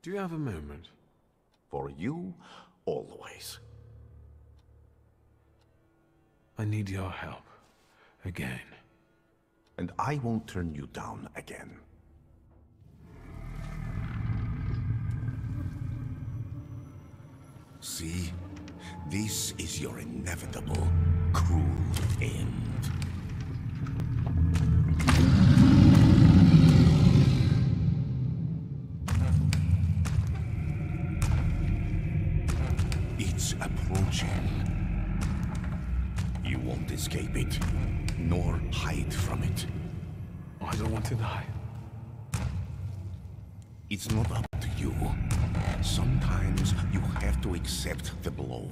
Do you have a moment? For you, always. I need your help. Again. And I won't turn you down again. See? This is your inevitable, cruel end. It's approaching. You won't escape it, nor hide from it. I don't want to die. It's not up to you. Sometimes you have to accept the blow.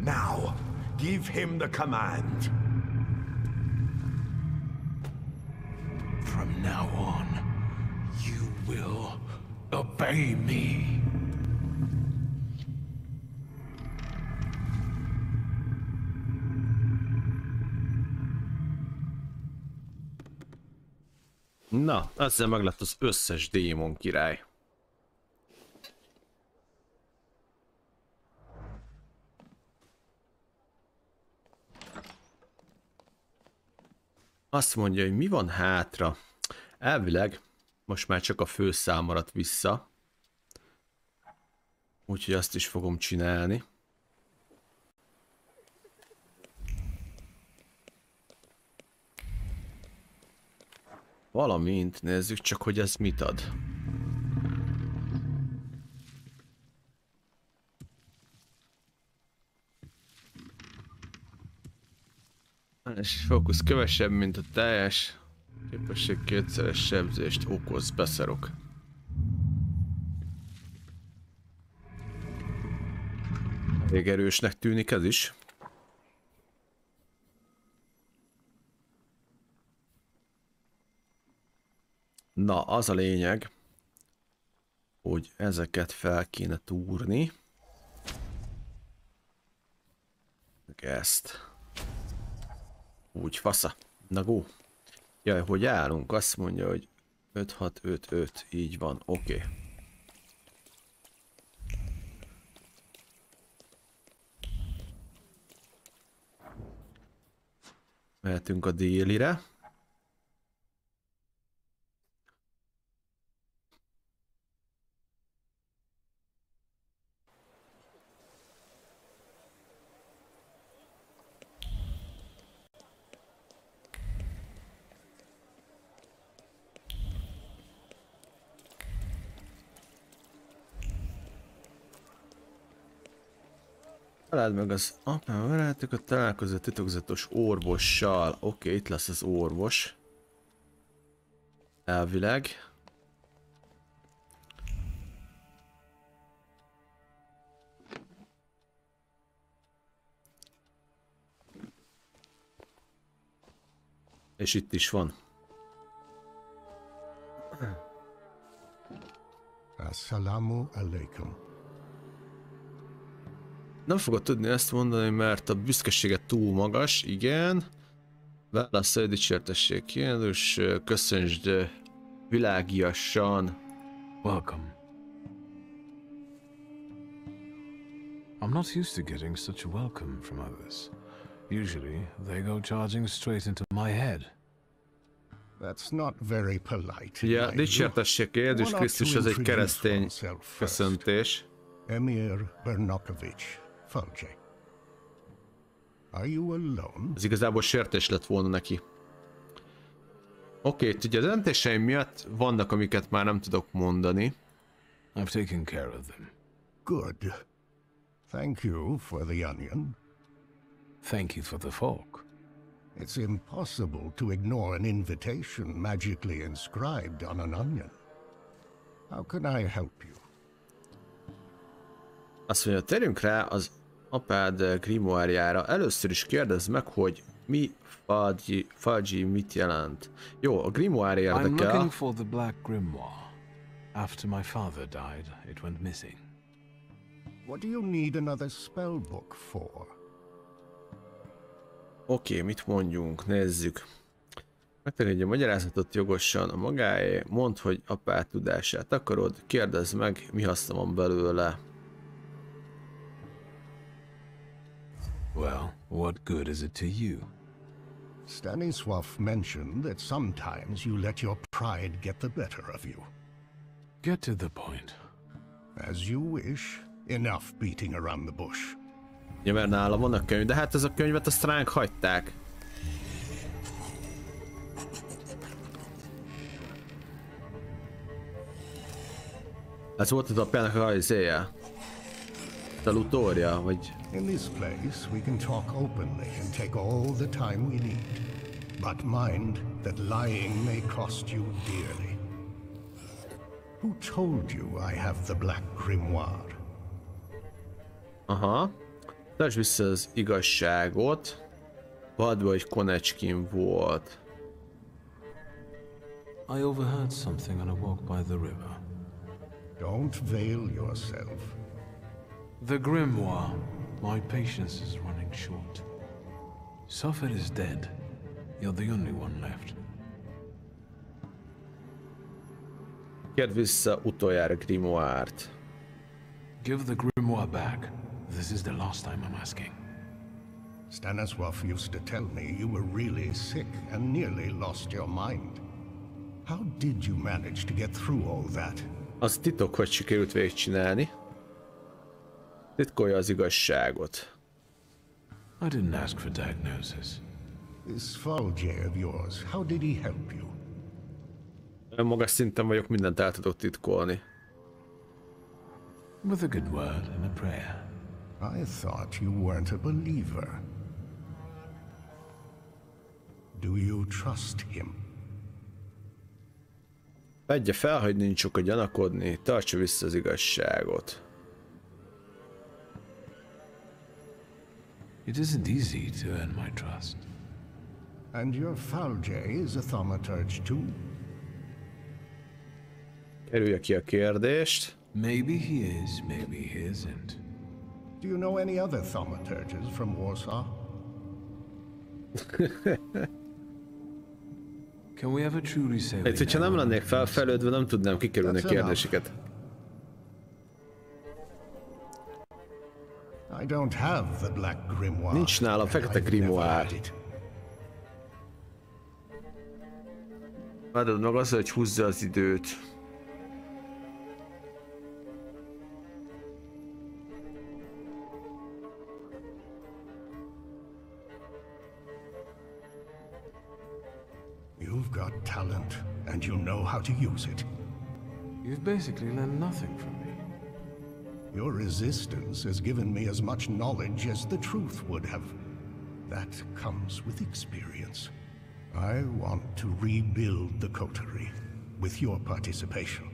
Now, give him the command. From now on, you will obey me. Na, ezzel meg lett az összes démon király. Azt mondja, hogy mi van hátra. Elvileg most már csak a főszál maradt vissza. Úgyhogy azt is fogom csinálni. Valamint nézzük csak, hogy ez mit ad. És fókusz kevesebb, mint a teljes. Képesség kétszeres sebzést okoz, beszarok. Elég erősnek tűnik ez is. Na, az a lényeg, hogy ezeket fel kéne túrni. Meg ezt. Úgy, fasza. Na go. Jaj, hogy állunk? Azt mondja, hogy 5-6-5-5. Így van, oké. Mehetünk a délire. Találd meg az apám barátokat, találkozó titokzatos orvossal. Oké, itt lesz az orvos. Elvileg. És itt is van. Assalamu alaikum. Nem fogod tudni ezt mondani, mert a büszkesége túl magas, igen. Válaszolj dicsértessék, kérdős, köszöntsd világiasan. Welcome. I'm not used to getting such a welcome from others. Usually, they go charging straight into my head. That's not very polite. Ugye, dicsértessék, Jézus Krisztus, ez egy keresztény köszöntés. Emir Bernakovics, Falje. Are you alone? Ez igazából sértés lett volna neki. Oké, ugye a döntéseim miatt vannak, amiket már nem tudok mondani. I've taken care of them. Good. Thank you for the onion. Thank you for the fork. It's impossible to ignore an invitation magically inscribed on an onion. How can I help you? Azt mondja, térjünk rá az apád grimoire-jára. Először is kérdezd meg, hogy mi Falji mit jelent. Jó, a grimoire érdekel. I'm looking for the black grimoire. After my father died, it went missing. What do you need another spell book for? Oké, mit mondjunk? Nézzük. Megtagadja a magyarázatot jogosan a magáé, mondd, hogy apád tudását akarod, kérdezd meg, mi haszna van belőle. Well, what good is it to you? Stanisław mentioned that sometimes you let your pride get the better of you. Get to the point. As you wish. Enough beating around the bush. Ja, mert nálam van a könyv, de hát ez a könyvet azt ránk hagyták. Ez volt az apjának a rajzéje. A lutória, vagy... In this place we can talk openly and take all the time we need. But mind that lying may cost you dearly. Who told you I have the Black Grimoire? Aha. Tartsd vissza az igazságot. Vadd be, hogy Konecskin volt. I overheard something on a walk by the river. Don't veil yourself. The grimoire. My patience is running short. Sapphire is dead. You're the only one left. Kérd vissza utoljára grimoire-t. Give the grimoire back. This is the last time I'm asking. Stanisław used to tell me you were really sick and nearly lost your mind. How did you manage to get through all that? Az titok, hogy sikerült végigcsinálni. Titkolja az igazságot. I didn't ask for diagnosis. This Thaumaturge of yours, how did he help you? Olyan magas szinten vagyok, mindent el tudok titkolni. With a good word and a prayer. I thought you weren't a believer. Do you trust him? Vegye fel, hogy nincs oka gyanakodni, tartsa vissza az igazságot. It isn't easy to earn my trust. And your Thaumaturge is a Thaumaturge too? Kerülje ki a kérdést. Maybe he is, maybe he isn't. Do you know any other Thaumaturges from Warsaw? Can we ever truly say Egy, hogyha nem lennék felfelődve, nem tudnám kikerülni a kérdéseket. I don't have the Black Grimoire. Nincs nálam fekete grimoire. Várod meg az, hogy húzza az időt. You've got talent, and you know how to use it. You've basically learned nothing from me. Your resistance has given me as much knowledge as the truth would have. That comes with experience. I want to rebuild the coterie with your participation.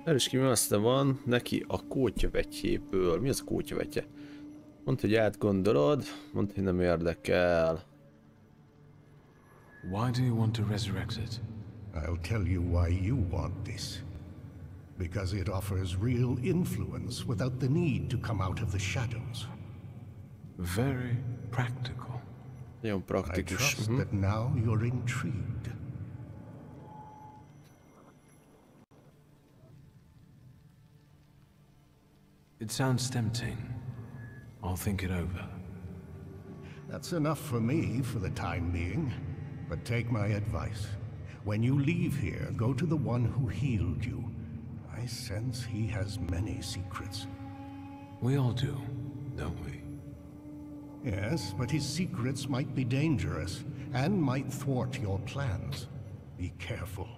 Erős ki, mi aztán van neki a kótyavegyéből. Mi az a kótyavegye? Mondd, hogy átgondolod, mondd, hogy nem érdekel. Why do you want to resurrect it? I'll tell you why you want this. Because it offers real influence without the need to come out of the shadows. Very practical. Nagyon I praktikus. trust that now you're intrigued. It sounds tempting. I'll think it over. That's enough for me for the time being. But take my advice. When you leave here, go to the one who healed you. I sense he has many secrets. We all do, don't we? Yes, but his secrets might be dangerous and might thwart your plans. Be careful.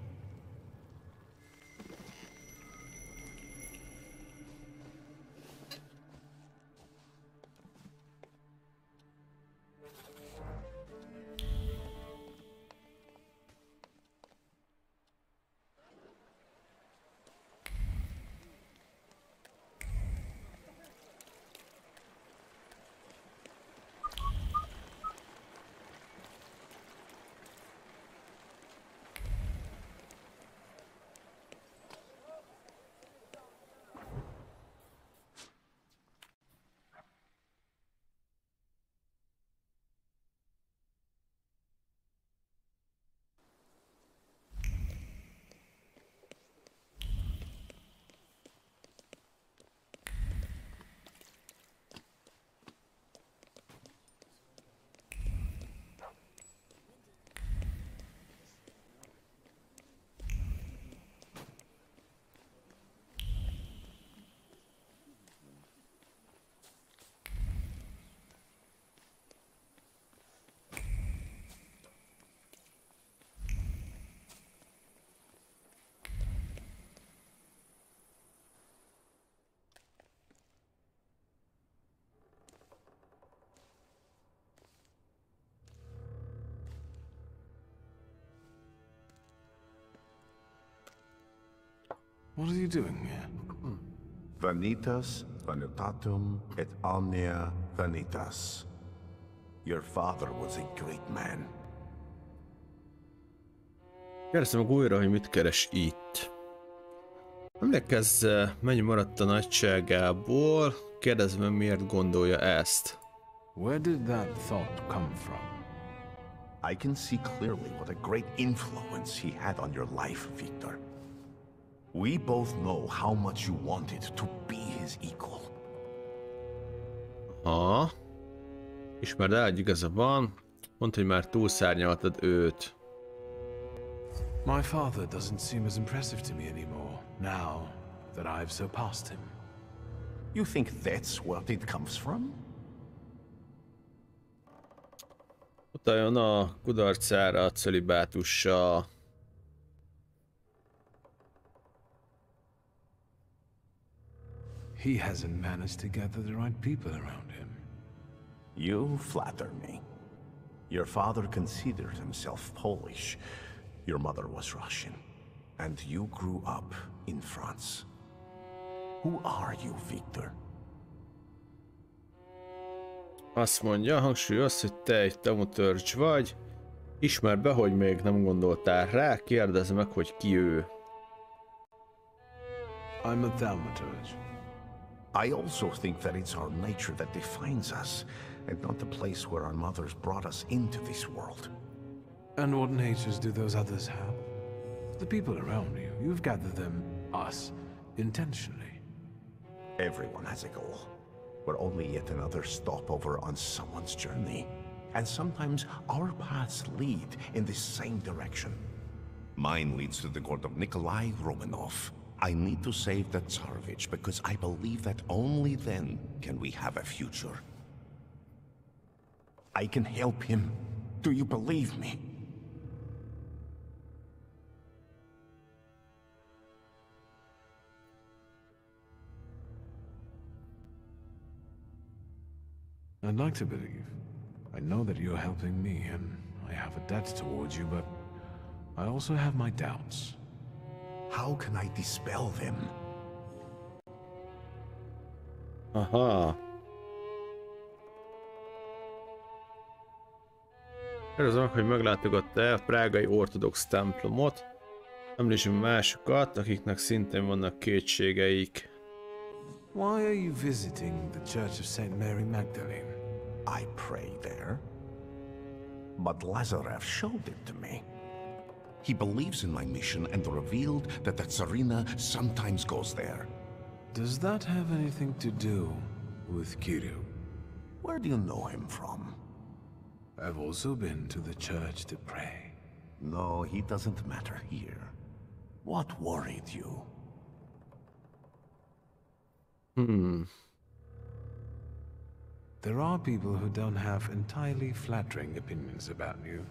What are you doing here? Vanitas, vanitatum, et omnia vanitas. Your father was a great man. Kérdezem meg újra, hogy mit keres itt. Emlékezz, mennyi maradt a nagyságából, kérdezem meg, miért gondolja ezt. Where did that thought come from? I can see clearly what a great influence he had on your life, Victor. We both know how much you wanted to be his equal. Ha. Ismerd el, hogy igaza van. Mondd, hogy már túlszárnyaltad őt. My father doesn't seem as impressive to me anymore, now that I've surpassed him. You think that's what it comes from? Utaljon a kudarcára a cölibátussal. He hasn't managed to gather the right people around him. You flatter me. Your father considered himself Polish. Your mother was Russian. And you grew up in France. Who are you, Victor? Azt mondja, hangsúlyoz, hogy te egy Thaumaturge vagy. Ismerd be, hogy még nem gondoltál rá, kérdezd meg, hogy ki ő. I'm a Thaumaturge. I also think that it's our nature that defines us, and not the place where our mothers brought us into this world. And what natures do those others have? The people around you. You've gathered them, us, intentionally. Everyone has a goal. We're only yet another stopover on someone's journey. And sometimes our paths lead in the same direction. Mine leads to the court of Nikolai Romanov. I need to save the Tsarevich because I believe that only then can we have a future. I can help him. Do you believe me? I'd like to believe. I know that you're helping me, and I have a debt towards you, but I also have my doubts. How can I dispel them? Aha. Kérdezem, hogy meglátogatta-e a prágai ortodox templomot. Említsem másokat, akiknek szintén vannak kétségeik. Why are you visiting the Church of St. Mary Magdalene? I pray there. But Lazarev showed it to me. He believes in my mission and revealed that the Tsarina sometimes goes there. Does that have anything to do with Kirill? Where do you know him from? I've also been to the church to pray. No, he doesn't matter here. What worried you? There are people who don't have entirely flattering opinions about you.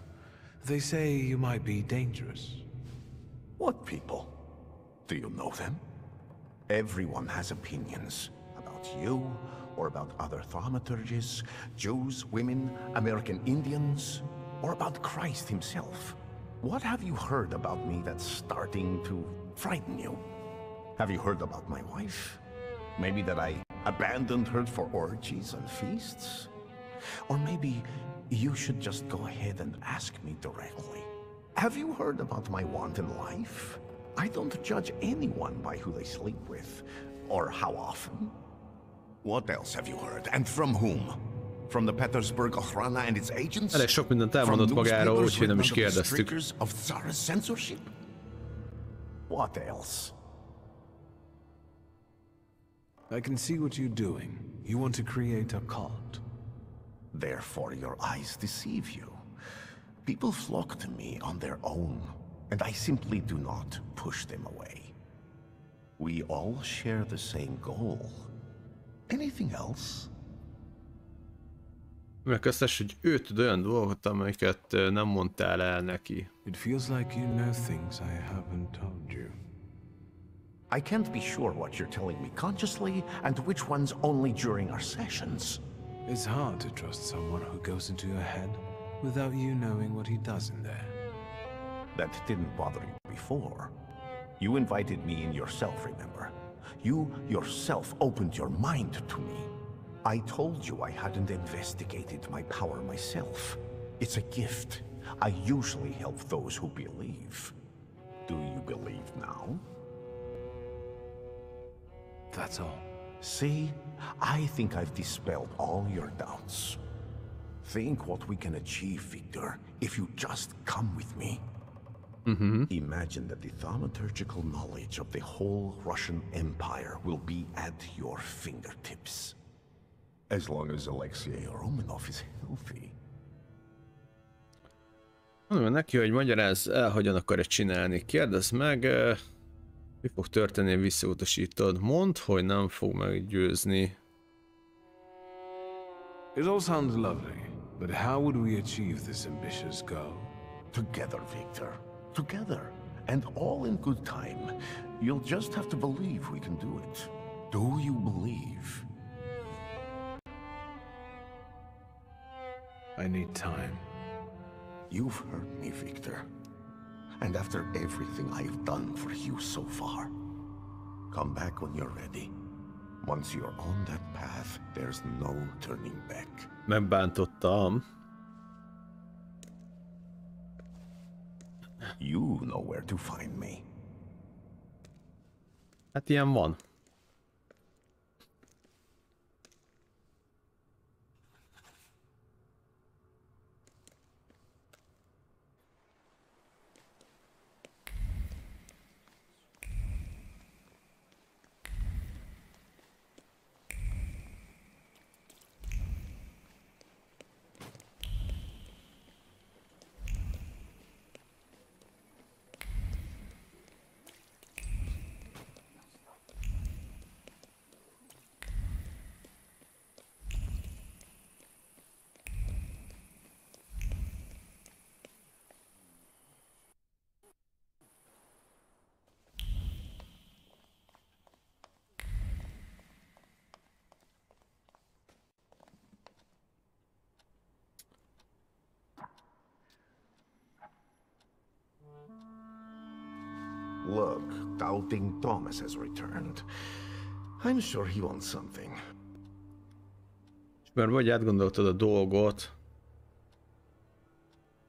They say you might be dangerous. What people? Do you know them? Everyone has opinions about you or about other thaumaturges, Jews, women, American Indians, or about Christ himself. What have you heard about me that's starting to frighten you? Have you heard about my wife? Maybe that I abandoned her for orgies and feasts? Or maybe you should just go ahead and ask me directly. Have you heard about my wanton life? I don't judge anyone by who they sleep with, or how often. What else have you heard, and from whom? From the Petersburg Okhrana and its agents? Elég sok mindent elmondott magáról, úgyhogy nem is kérdeztük. Of Tsarist censorship? What else? I can see what you're doing. You want to create a cult. Therefore your eyes deceive you. People flock to me on their own, and I simply do not push them away. We all share the same goal. Anything else? Megköszönöm, hogy ő tud olyan dolgokat, amiket nem mondtál el neki. It feels like you know things I haven't told you. I can't be sure what you're telling me consciously and which ones only during our sessions. It's hard to trust someone who goes into your head without you knowing what he does in there. That didn't bother you before. You invited me in yourself, remember? You yourself opened your mind to me. I told you I hadn't investigated my power myself. It's a gift. I usually help those who believe. Do you believe now? That's all. See, I think I've dispelled all your doubts. Think what we can achieve, Victor, if you just come with me. Imagine that the thaumaturgical knowledge of the whole Russian Empire will be at your fingertips. As long as Alexei Romanov is healthy. Mondom neki, hogy magyarázz el, hogyan akarja csinálni. Kérdezd meg, mi fog történni, ha visszautasítod. Mondd, hogy nem fog meggyőzni. It all sounds lovely, but how would we achieve this ambitious goal? Together, Victor. Together. And all in good time. You'll just have to believe we can do it. Do you believe? I need time. You've heard me, Victor. And after everything I've done for you so far, come back when you're ready. Once you're on that path, there's no turning back. Megbántottam. You know where to find me. Hát ilyen van. Look, Doubting Thomas has returned. I'm sure he wants something. Mert vagy átgondoltad a dolgot.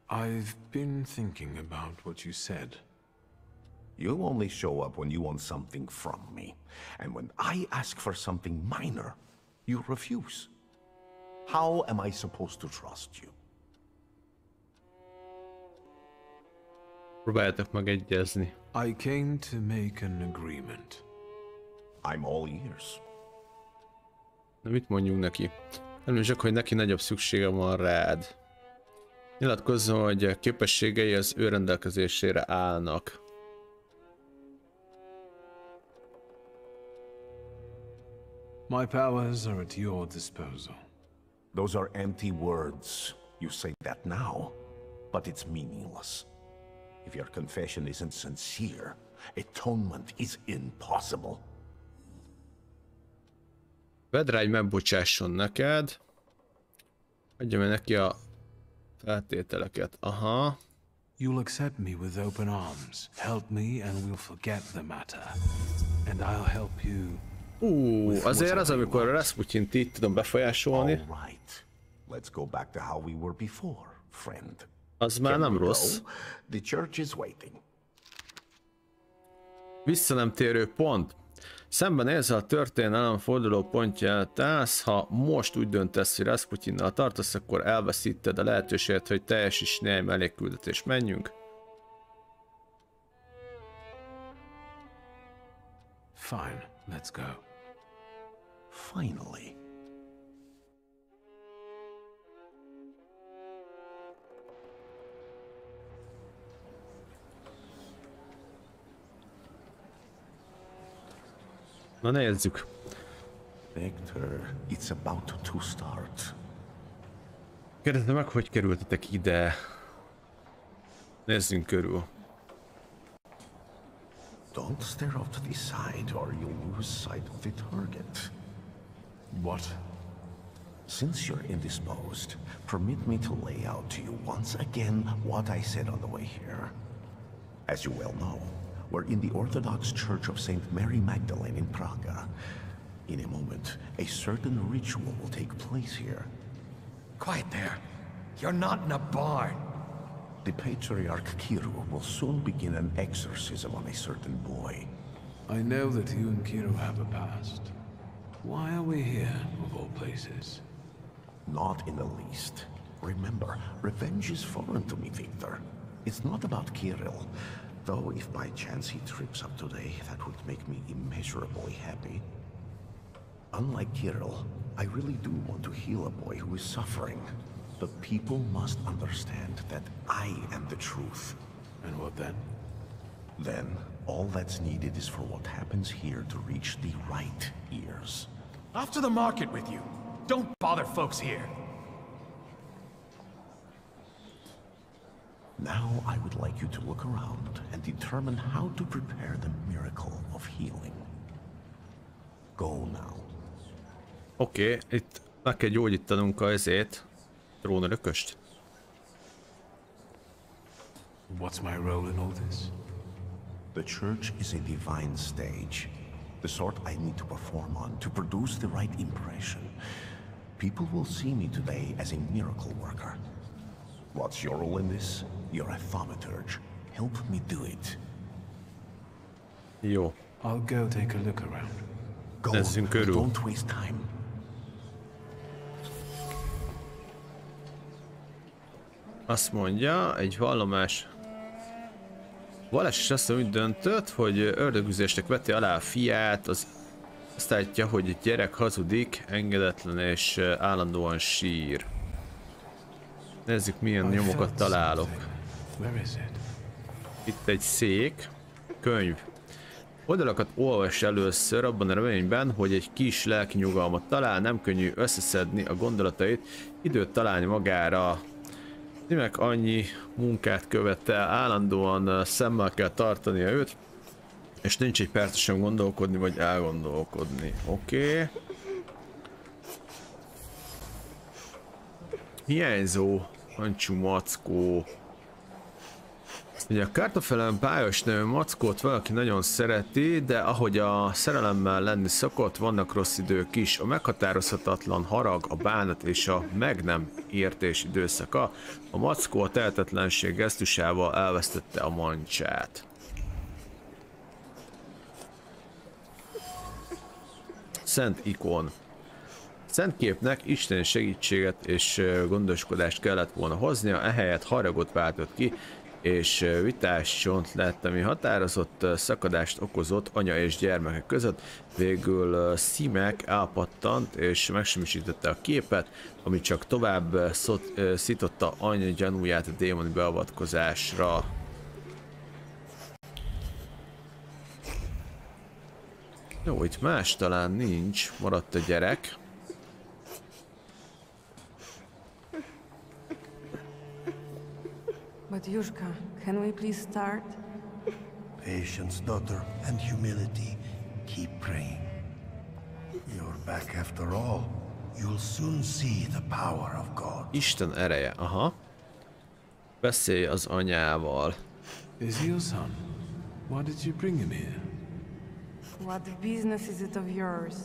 I've been thinking about what you said. You only show up when you want something from me. And when I ask for something minor, you refuse. How am I supposed to trust you? Próbáljátok megegyezni. I came to make an agreement. I'm all ears. Na mit mondjunk neki? Nem csak, hogy neki nagyobb szüksége van rád. Nyilatkozzon, hogy képességei az ő rendelkezésére állnak. My powers are at your disposal. Those are empty words. You say that now, but it's meaningless. If your confession isn't sincere, atonement is impossible. Vedd rá, hogy megbocsásson neked. Adja meg neki a feltételeket. Aha. You'll accept me with open arms. Help me and we'll forget the matter. And I'll help you. Azért az, amikor Rasputin-t így tudom befolyásolni. All right. Let's go back to how we were before, friend. Az már nem rossz. The church is waiting. Visszanemtérő pont. Szemben ezzel a történelem forduló pontját állsz, ha most úgy döntesz, hogy Rasputinnal tartasz, akkor elveszíted a lehetőséget, hogy teljesíts néhány mellékküldetést. Menjünk. Fine, let's go. Finally. Na nézzük. Victor, it's about to start. Kérdezd meg, hogy kerültetek ide. Nézzünk körül. Don't stare off to the side or you'll lose sight of the target. What? Since you're indisposed, permit me to lay out to you once again what I said on the way here. As you well know, We're in the Orthodox Church of St. Mary Magdalene in Praga. In a moment, a certain ritual will take place here. Quiet there. You're not in a barn. The Patriarch Kirill will soon begin an exorcism on a certain boy. I know that you and Kiro have a past. Why are we here, of all places? Not in the least. Remember, revenge is foreign to me, Victor. It's not about Kirill. Though if by chance he trips up today, that would make me immeasurably happy. Unlike Kirill, I really do want to heal a boy who is suffering. The people must understand that I am the truth. And what then? Then, all that's needed is for what happens here to reach the right ears. Off to the market with you. Don't bother folks here. Now I would like you to look around and determine how to prepare the miracle of healing. Go now. Oké, itt meg kell gyógyítanunk a trónörököst. What's my role in all this? The church is a divine stage. The sort I need to perform on to produce the right impression. People will see me today as a miracle worker. What's your role in this? You're a thaumaturge. Help me do it. Jó. I'll go take a look around. Go, Nézzünk körül. don't waste time. Azt mondja, egy vallomás. Valás is azt úgy döntött, hogy ördögüzésnek veti alá a fiát, azt állítja, hogy egy gyerek hazudik, engedetlen és állandóan sír. Nézzük, milyen nyomokat találok. Itt egy szék, könyv. Oldalakat olvas először abban a reményben, hogy egy kis lelki nyugalmat talál, nem könnyű összeszedni a gondolatait, időt találni magára. Nimek annyi munkát követel, állandóan szemmel kell tartania őt, és nincs egy perc sem gondolkodni vagy elgondolkodni. Oké. Hiányzó hancsú mackó. Ugye a kártafelen pályos nevű mackót valaki nagyon szereti, de ahogy a szerelemmel lenni szokott, vannak rossz idők is. A meghatározhatatlan harag, a bánat és a meg nem értés időszaka. A mackó a tehetetlenség gesztusával elvesztette a mancsát. Szent ikon. Szent képnek isteni segítséget és gondoskodást kellett volna hoznia, ehelyett haragot váltott ki, és vitás csont lett, ami határozott szakadást okozott anya és gyermekek között. Végül Szimek elpattant és megsemmisítette a képet, ami csak tovább szította anya gyanúját a démoni beavatkozásra. Jó, itt más talán nincs, maradt a gyerek. But Yushka, can we please start? Patience, daughter, and humility. Keep praying. You're back after all. You'll soon see the power of God. Isten ereje, aha. Beszélj az anyával. Is he your son? Why did you bring him here? What business is it of yours?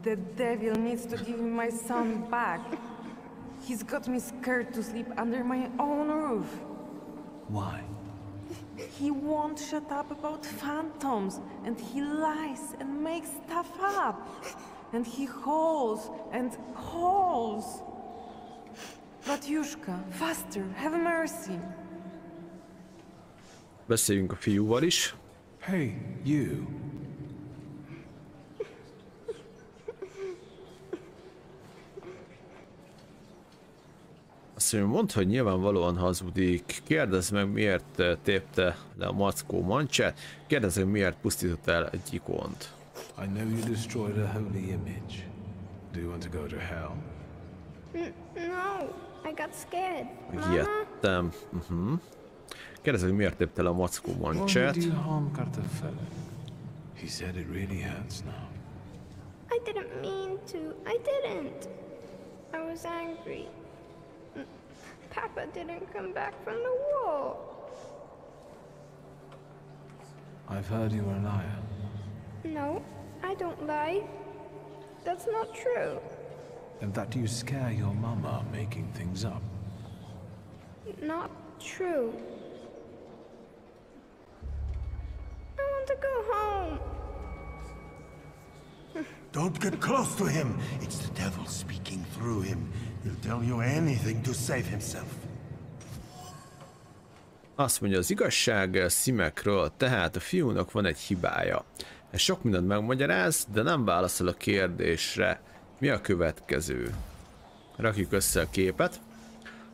The devil needs to give me my son back. He's got me scared to sleep under my own roof. Why? He won't shut up about phantoms, and he lies and makes stuff up. And he hauls and hauls. But Yushka, faster, have mercy. Beszéljünk a fiúval is. Hey, you. Azt mondja, mondd, hogy nyilvánvalóan hazudik. Kérdezd meg, miért tépte le a mackó mancsát. Kérdezd meg, miért pusztított el egy ikont. I know you destroyed a holy image. Do you want to go to hell? No, I got scared. Megijedtem. Kérdezd meg, miért tépte le a mackó mancsát. Why did you harm Kartafel? He said it really hurts now. I didn't mean to. I didn't. I was angry. Papa didn't come back from the war. I've heard you were a liar. No, I don't lie. That's not true. And that you scare your mama making things up. Not true. I want to go home. Don't get close to him. It's the devil speaking through him. He'll tell you anything to save himself. Azt mondja, az igazság szimekről, tehát a fiúnak van egy hibája. Ez sok mindent megmagyaráz, de nem válaszol a kérdésre. Mi a következő? Rakjuk össze a képet.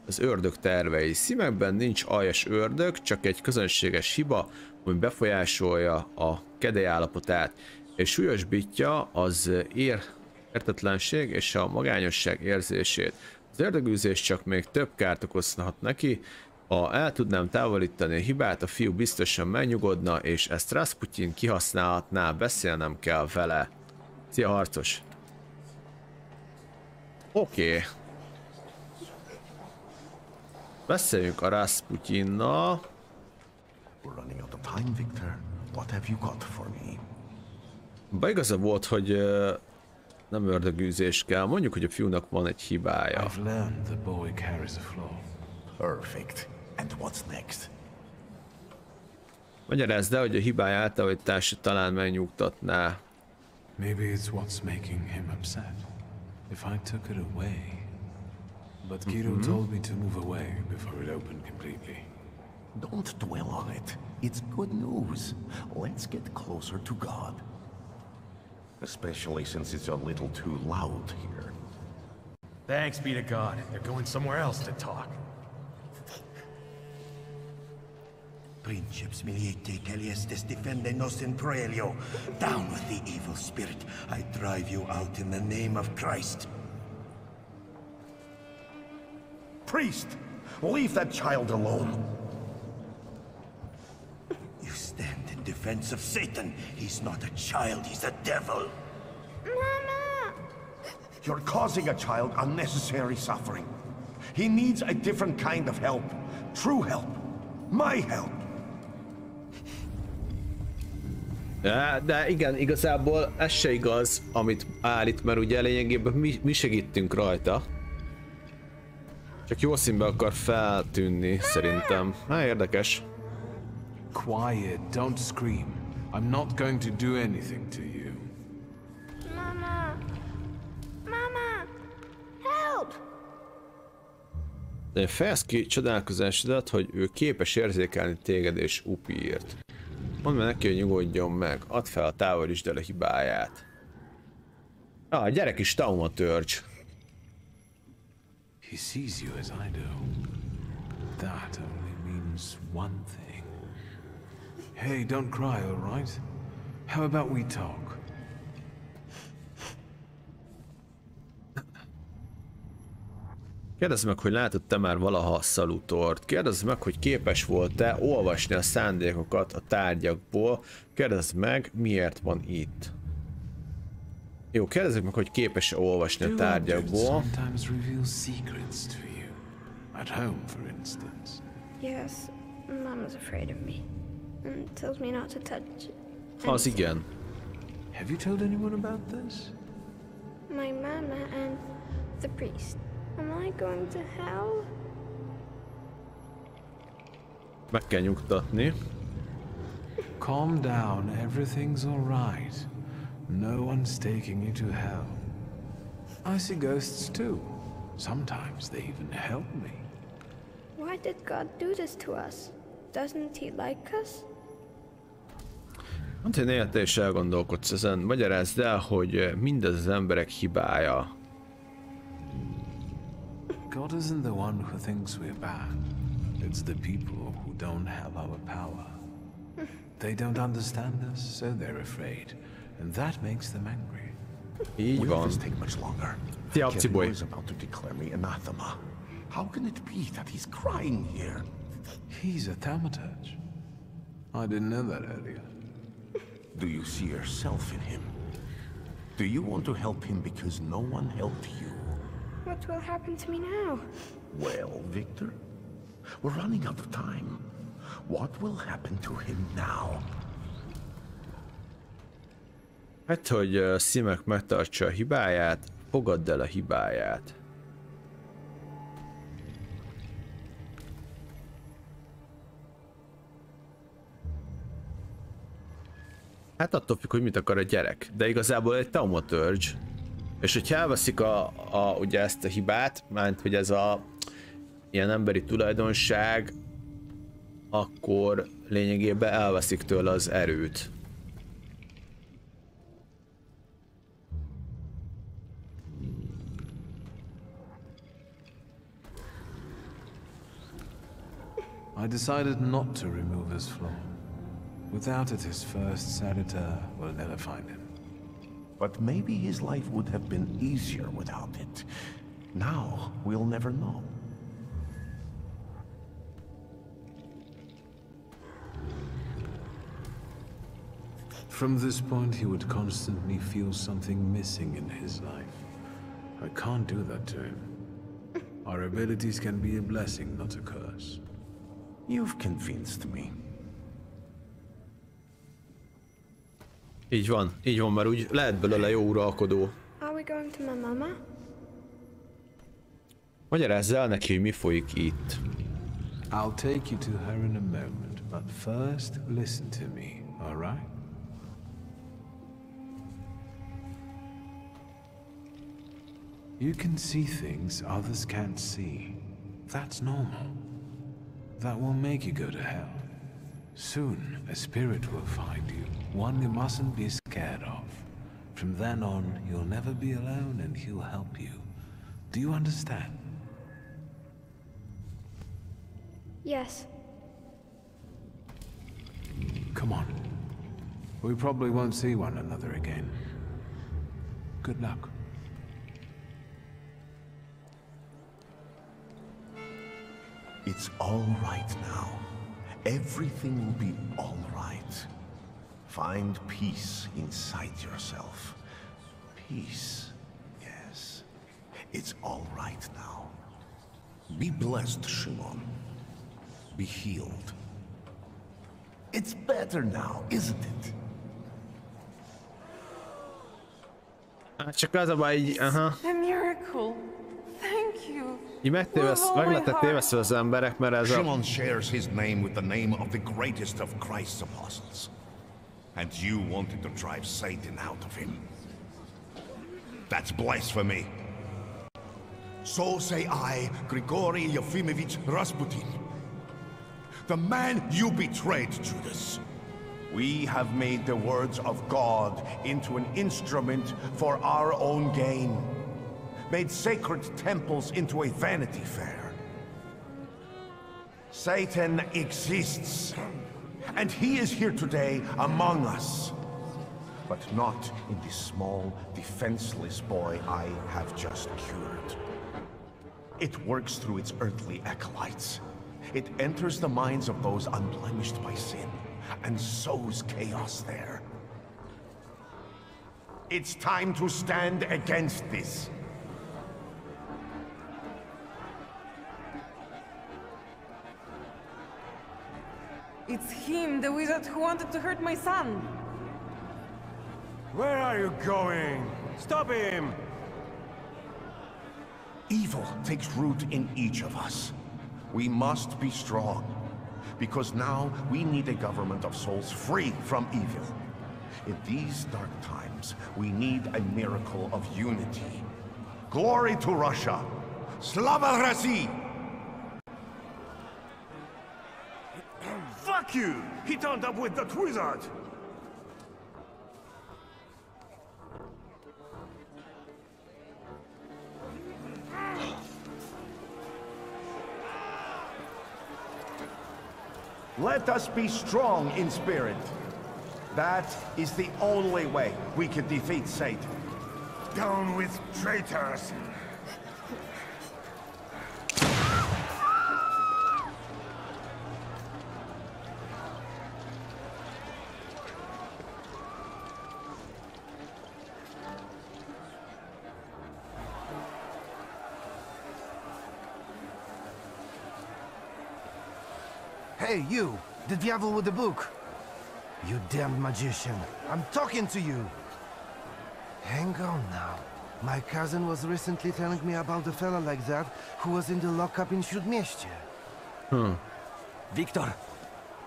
Az ördög tervei. Szimekben nincs aljas ördög, csak egy közönséges hiba, ami befolyásolja a kedély állapotát, és súlyosbítja az értetlenség és a magányosság érzését. Az ördögűzés csak még több kárt okozhat neki. Ha el tudnám távolítani a hibát, a fiú biztosan megnyugodna, és ezt Rasputin kihasználhatná, beszélnem kell vele. Szia, harcos! Oké. Beszéljünk a Rasputinnal. We're running out of time, Victor. What have you got for me? Bár igaza volt, hogy nem ördögűzés kell. Mondjuk, hogy a fiúnak van egy hibája. I've learned the boy carries a Floe. Perfect. And what's next? Magyarázd el, hogy a hibája eltávolítása talán megnyugtatná. Maybe it's what's making him upset. If I took it away. But Kiro told me to move away before it opened completely. Don't dwell on it. It's good news. Let's get closer to God. Especially since it's a little too loud here. Thanks be to God. They're going somewhere else to talk. Princeps miliete caliestes defende nos in proelio. Down with the evil spirit. I drive you out in the name of Christ. Priest! Leave that child alone! You stand in defense of Satan. He's not a child, he's a devil. Mama! You're causing a child unnecessary suffering. He needs a different kind of help. True help. My help. De igen, igazából ez se igaz, amit állít, mert ugye lényegében mi segítünk rajta. Csak jó színbe akar feltűnni, szerintem. Érdekes. Quiet, don't scream. I'm not going to do anything to you. Mama! Mama! Help! De fejezd ki csodálkozásodat, hogy ő képes érzékelni téged és Upírt. Mondd meg neki, hogy nyugodjon meg. Add fel a távolítsd el a hibáját. A gyerek is Thaumaturge. He sees you as I do. That only means one thing. Hey, don't cry, all right? How about we talk? Kérdezd meg, hogy látod te már valaha Salutort. Kérdezd meg, hogy képes volt-e olvasni a szándékokat a tárgyakból. Kérdezd meg, miért van itt. Jó, kérdezzük meg, hogy képes-e olvasni a tárgyakból. Yes, Mama's afraid of me. And tells me not to touch. Az igen. Have you told anyone about this? My mama and the priest. Am I going to hell? Meg kell nyugtatni. Calm down, everything's all right. No one's taking you to hell. I see ghosts too. Sometimes they even help me. Why did God do this to us? Doesn't he like us? Hát én érte és elgondolkodsz ezen. Magyarázd el, hogy mindez az emberek hibája. God isn't the one who thinks we're bad. It's the people who don't have our power. They don't understand us, so they're afraid. And that makes them angry. Így van. Will this take much longer? Szia, Optiboy. is about to declare me anathema. How can it be that he's crying here? He's a Thaumaturge. I didn't know that earlier. Do you see yourself in him? Do you want to help him because no one helped you? What will happen to me now? Well, Victor, we're running out of time. What will happen to him now? Hát, hogy Szimek megtartsa a hibáját, fogadd el a hibáját. Hát attól függ, hogy mit akar a gyerek, de igazából egy Thaumaturge. És hogyha elveszik ugye ezt a hibát, mert hogy ez a ilyen emberi tulajdonság, akkor lényegében elveszik tőle az erőt. I decided not to remove his Floe. Without it, his first servitor will never find him. But maybe his life would have been easier without it. Now, we'll never know. From this point, he would constantly feel something missing in his life. I can't do that to him. Our abilities can be a blessing, not a curse. You've convinced me. Így van, mert úgy lehet belőle jó uralkodó. Are we going to my mama? Magyarázz el neki, hogy mi folyik itt. I'll take you to her in a moment, but first listen to me, all right? You can see things others can't see. That's normal. That will make you go to hell. Soon, a spirit will find you, one you mustn't be scared of. From then on, you'll never be alone and he'll help you. Do you understand? Yes. Come on. We probably won't see one another again. Good luck. It's all right now. Everything will be all right. Find peace inside yourself. Peace, yes. It's all right now. Be blessed, Shimon. Be healed. It's better now, isn't it? Csak az a baj, így, aha. A miracle. Thank you. Így meg lettek tévesztve az emberek, mert ez a... Shimon shares his name with the name of the greatest of Christ's apostles. And you wanted to drive Satan out of him. That's blasphemy. So say I, Grigory Yefimovich Rasputin. The man you betrayed, Judas. We have made the words of God into an instrument for our own gain. Made sacred temples into a vanity fair. Satan exists, and he is here today among us. But not in the small, defenseless boy I have just cured. It works through its earthly acolytes. It enters the minds of those unblemished by sin, and sows chaos there. It's time to stand against this. It's him, the wizard who wanted to hurt my son. Where are you going? Stop him! Evil takes root in each of us. We must be strong, because now we need a government of souls free from evil. In these dark times, we need a miracle of unity. Glory to Russia! Slava России! Fuck you! He turned up with that wizard! Let us be strong in spirit. That is the only way we can defeat Satan. Down with traitors! Hey, you! The devil with the book! You damned magician! I'm talking to you! Hang on now. My cousin was recently telling me about a fella like that who was in the lockup in Śródmieście. Victor,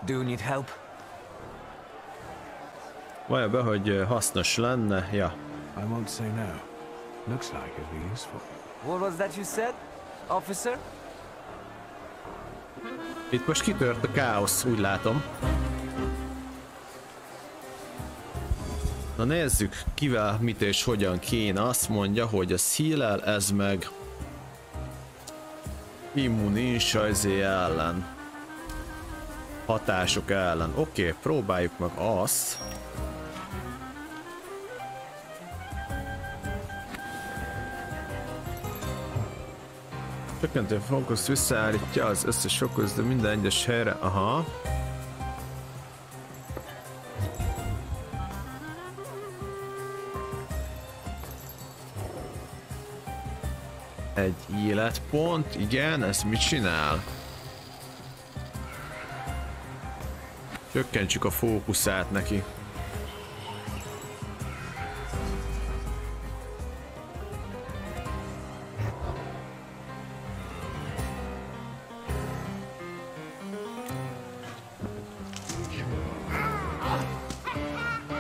do you need help? Vallja be, hogy hasznos lenne, ja. I won't say no. Looks like it'd be useful. What was that you said, officer? Itt most kitört a káosz, úgy látom. Na nézzük, kivel, mit és hogyan kéne. Azt mondja, hogy a szílel ez meg immunis azé ellen. Hatások ellen. Oké, próbáljuk meg azt. Csökkentő fókusz visszaállítja az összes fókusz, de minden egyes helyre. Aha. Egy életpont, igen, ez mit csinál? Csökkentsük a fókuszát neki.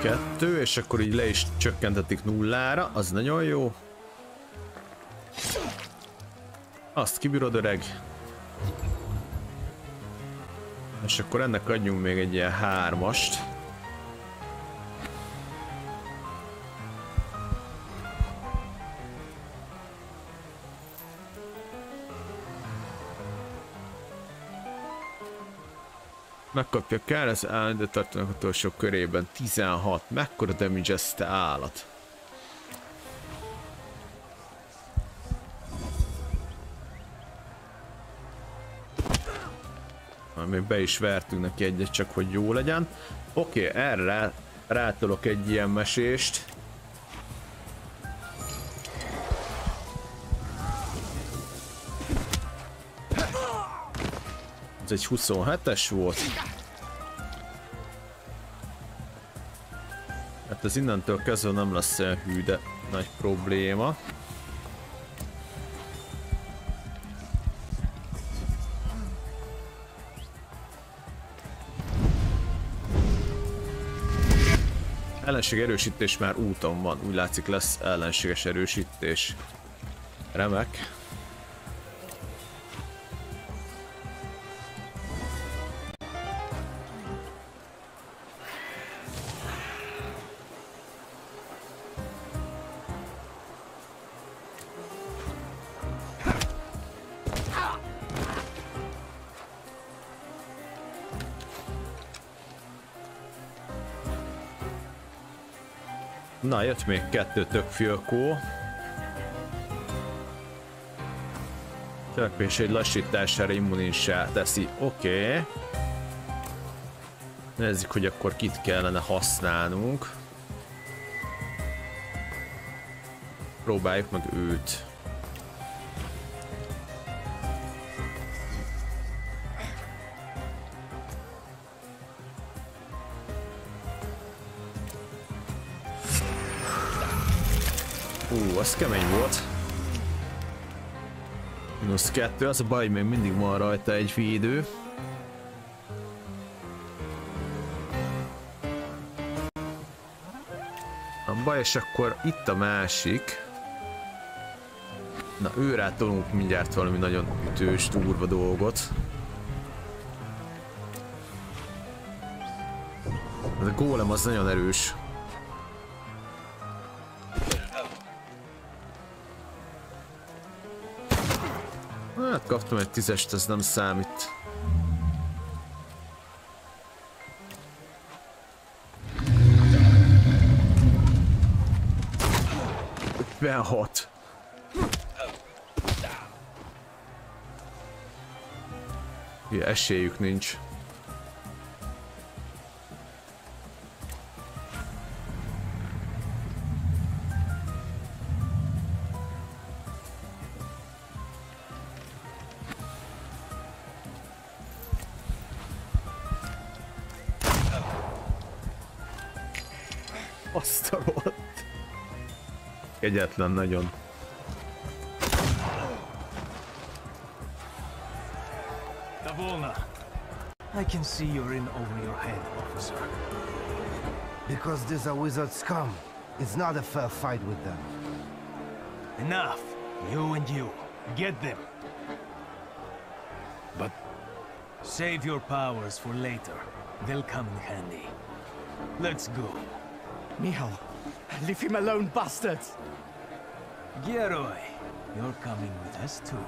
Kettő, és akkor így le is csökkentetik nullára, az nagyon jó. Azt kibírod, öreg. És akkor ennek adjunk még egy ilyen 3-ast. Megkapja kell, ez áll, de tartanak utolsó körében 16. Mekkora damage ez, te állat? Még be is vertünk neki egyet, csak hogy jó legyen. Oké, erre rátolok egy ilyen mesést. Ez egy 27-es volt. Hát ez innentől kezdve nem lesz olyan hű, de nagy probléma. Ellenség erősítés már úton van, úgy látszik lesz ellenséges erősítés. Remek. Na, jött még 2 tök filkó. Cselekvés egy lassítására immunissá teszi. Oké. Nézzük, hogy akkor kit kellene használnunk. Próbáljuk meg őt. Az kemény volt. -2, az a baj, még mindig van rajta egy védő. A baj, és akkor itt a másik. Na, őrá tolunk mindjárt valami nagyon ütős, durva dolgot. A gólem az nagyon erős. Hát kaptam egy 10-est, ez nem számít. Hat. Ja, esélyük nincs. Azt a rohadt. Egyetlen nagyon. I can see you're in over your head, officer. Because these are wizard scum. It's not a fair fight with them. Enough. You and you. Get them. But save your powers for later. They'll come in handy. Let's go. Michal, leave him alone, bastards! Geroy, you're coming with us too.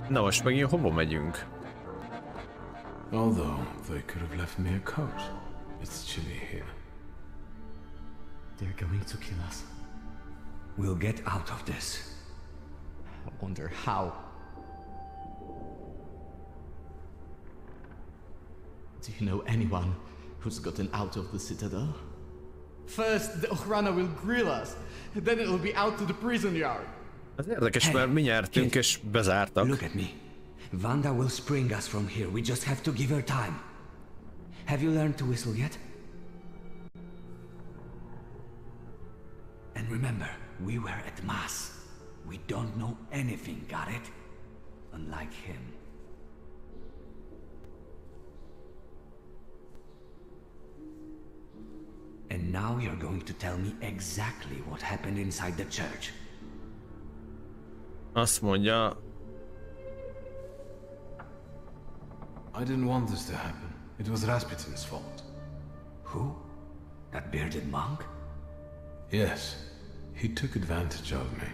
Na most megint hova megyünk? although they could have left me a coat. It's chilly here. They're going to kill us. We'll get out of this. I wonder how. Do you know anyone who's gotten out of the Citadel? First, the Ochrana will grill us, then it'll be out to the prison yard. Ez érdekes, mert mi nyertünk és bezártak. Look at me. Vanda will spring us from here. We just have to give her time. Have you learned to whistle yet? And remember, we were at Mass. We don't know anything, got it? Unlike him. And now you're going to tell me exactly what happened inside the church. Azt mondja... I didn't want this to happen. It was Rasputin's fault. Who? That bearded monk? Yes. He took advantage of me.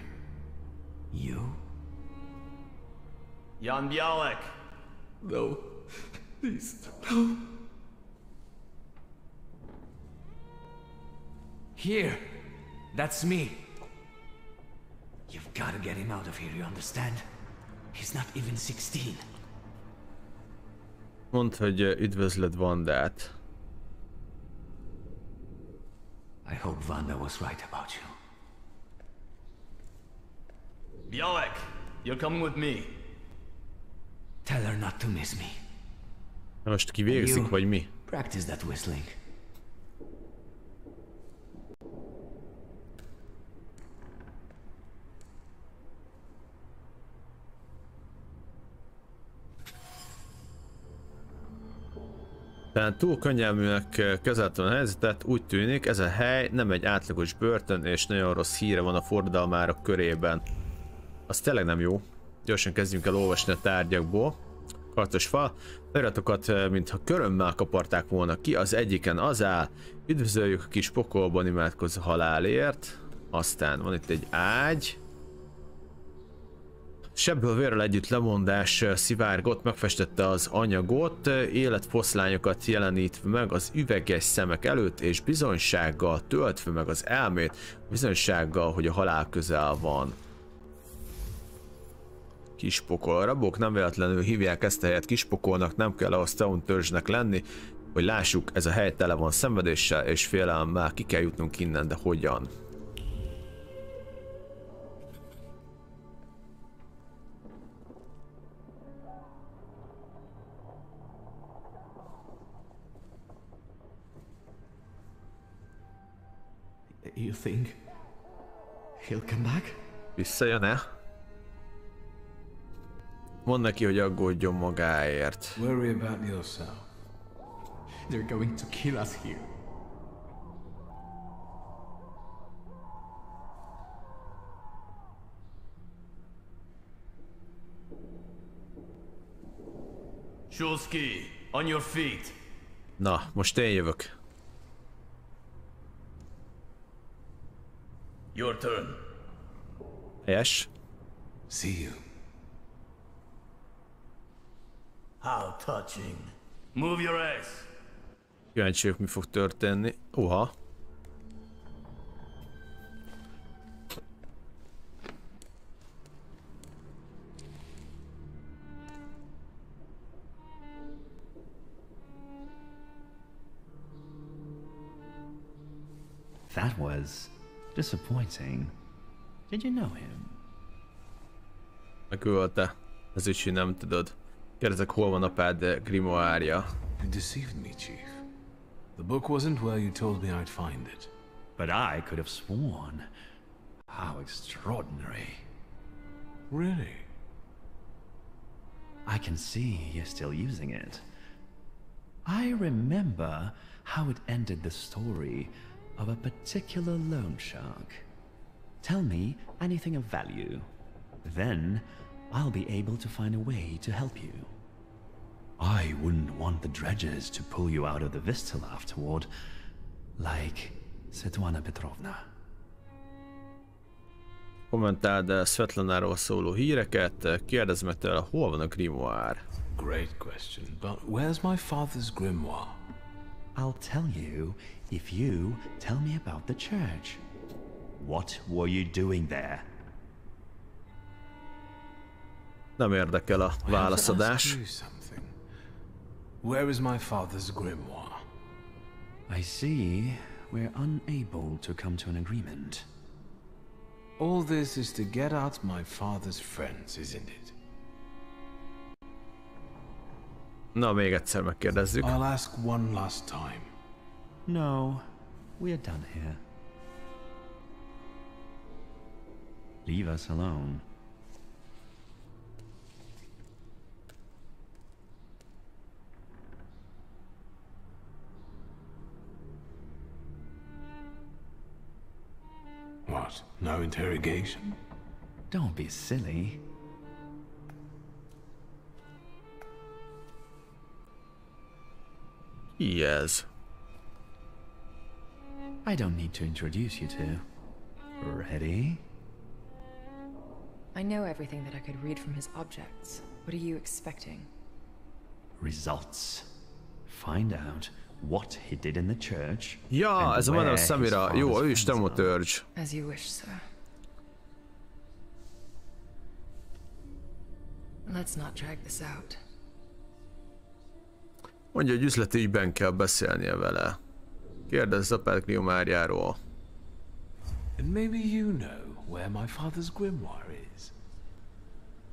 You? Jan Białek! No. Please, no. Here! That's me! You've got to get him out of here, you understand? He's not even 16. Mondd, hogy üdvözlöd Vandát. I hope Vanda was right about you. Białek, you're coming with me. Tell her not to miss me. Most kivégzik, vagy mi? Practice that whistling. Tehát túl könnyelműnek kezeltem a helyzetet, úgy tűnik, ez a hely nem egy átlagos börtön, és nagyon rossz híre van a forradalmárok körében. Az tényleg nem jó. Gyorsan kezdjünk el olvasni a tárgyakból. Kartos fal. Feliratokat, mintha körömmel kaparták volna ki, az egyiken az áll. Üdvözöljük a kis pokolban, imádkozz a halálért. Aztán van itt egy ágy. Sebből vérrel együtt lemondás szivárgott, megfestette az anyagot, életfoszlányokat jelenítve meg az üveges szemek előtt, és bizonysággal töltve meg az elmét, bizonysággal, hogy a halál közel van. Kispokol. A rabok nem véletlenül hívják ezt a helyet kispokolnak, nem kell ahhoz Thaumaturge-nek lenni, hogy lássuk, ez a hely tele van szenvedéssel és félelemmel, ki kell jutnunk innen, de hogyan? You think he'll come back? Visszajön-e? Mondd neki, hogy aggódjon magáért. Worry about yourself. They're going to kill us here. Shulsky, on your feet. Na, most én jövök. Your turn. Helyes. See you. How touching. Move your ass. Kíváncsiak, mi fog történni. Oha. That was disappointing. Did you know him? Megölte. Ez is, hogy nem tudod. Kérdezek, hol van apád grimoárja. You deceived me, Chief. The book wasn't where you told me I'd find it. but I could have sworn. How extraordinary. Really? I can see you're still using it. I remember how it ended the story of a particular loan shark. Tell me anything of value. Then I'll be able to find a way to help you. I wouldn't want the dredgers to pull you out of the Vistal afterward, like Svetlana Petrovna. Kommentáld Svetlanáról szóló híreket, kérdezd meg tőle, hol van a grimoire? Great question, but where's my father's grimoire? I'll tell you if you tell me about the church. What were you doing there? Nem érdekel a válaszadás. Where is my father's grimoire? I see we're unable to come to an agreement. All this is to get out my father's friends, isn't it? Na, még egyszer megkérdezzük. I'll ask one last time. No, we're done here. Leave us alone. What? No interrogation? Don't be silly. Yes. I don't need to introduce you to. Ready? I know everything that I could read from his objects. What are you expecting? Results. Find out what he did in the church. Ja, ez a Madame Samira. Jó, ő is Thaumaturge. As you wish, sir. Let's not drag this out. Mondja, hogy üzleti ügyben kell beszélnie vele. Kérdezz a grimoire-járól. And maybe you know where my father's grimoire is.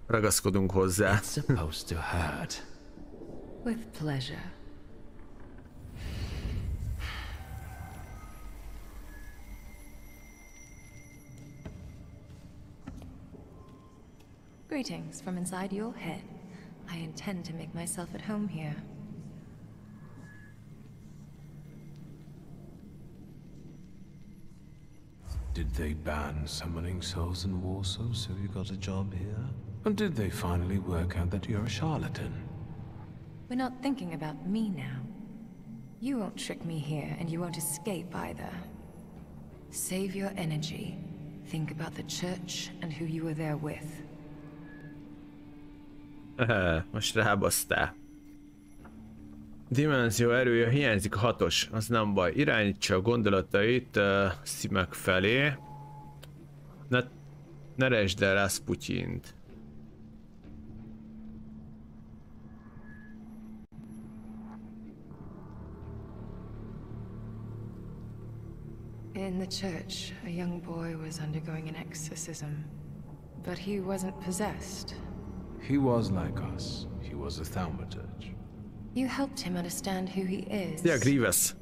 Ragaszkodunk hozzá. It's supposed to hurt. With pleasure. Greetings from inside your head. I intend to make myself at home here. Did they ban summoning souls in Warsaw, so you got a job here? Or did they finally work out that you're a charlatan? We're not thinking about me now. You won't trick me here, and you won't escape either. Save your energy. Think about the church and who you were there with. Most rábasztál. Dimenzió erője, hiányzik a 6-os, az nem baj. Irányítsa a gondolatait Szimek felé. Ne resd el Rasputyint. In the church, a young boy was undergoing an exorcism, but he wasn't possessed. He was like us. He was a Thaumaturge. You helped him understand who he is. Yeah, Grievous.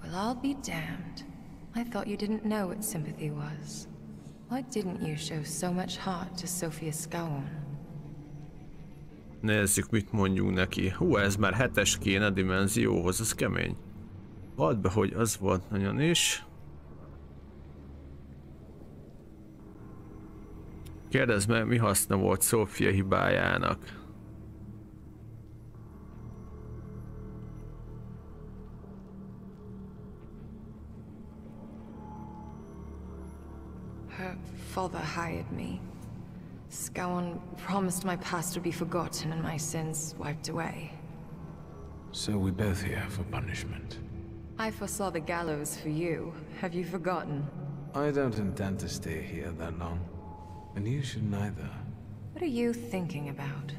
Well, I'll be damned. I thought you didn't know what sympathy was. Why didn't you show so much heart to Sophia Skowon? Nézzük, mit mondjunk neki. Hú, ez már 7-es kéne a dimenzióhoz, az kemény. Add be, hogy az volt nagyon is. Kérdezd meg, mi haszna volt Sophia hibájának. Her father hired me. Skowon promised my past would be forgotten and my sins wiped away. So we're both here for punishment. I foresaw the gallows for you. Have you forgotten? I don't intend to stay here that long. And you should neither. What are you thinking about?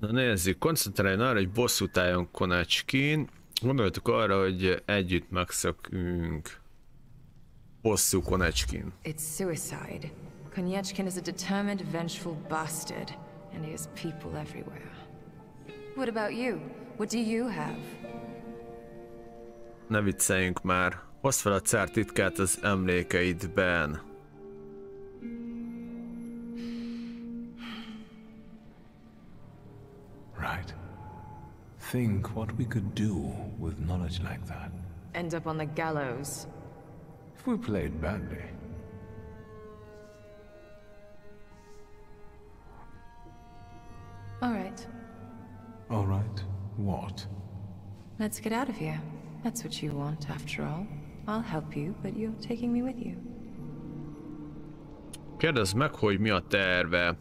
Na nézzük, koncentráljon arra, hogy bosszút álljon Konacskin. Gondoltuk arra, hogy együtt megszökünk. Bosszú Konacskin. It's suicide. Konechkin is a determined, vengeful bastard, and he has people everywhere. What about you? What do you have? Ne vicceljünk már. Hozd fel a cár titkát az emlékeidben. Right. Think what we could do with knowledge like that. End up on the gallows. If we played badly. All right. All right. What? Let's get out of here. That's what you want, after all. I'll help you, but you're taking me with you. Kérdezd meg, hogy mi a terve.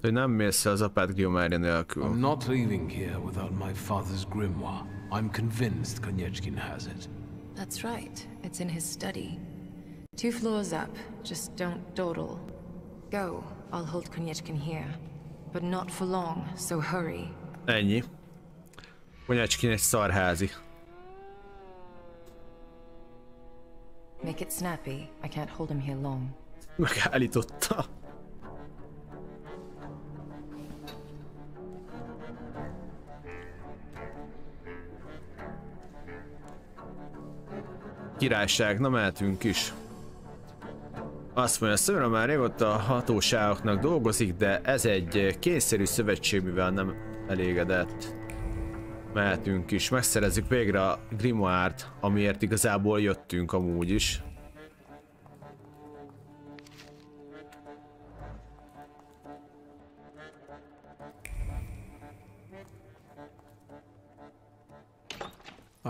Hogy nem mész az apád grimoire nélkül. I'm not leaving here without my father's grimoire. I'm convinced Konyechkin has it. That's right. It's in his study. 2 floors up. Just don't dawdle. Go. I'll hold Konyechkin here. But not for long, so hurry. Ennyi. Konyechkin egy szarházi. Make it snappy. I can't hold him here long. Megállította. Királyság, na mehetünk is. Azt mondja, Szerda már régóta a hatóságoknak dolgozik, de ez egy kényszerű szövetség, mivel nem elégedett. Mehetünk is, megszerezzük végre a grimoire-t, amiért igazából jöttünk amúgy is.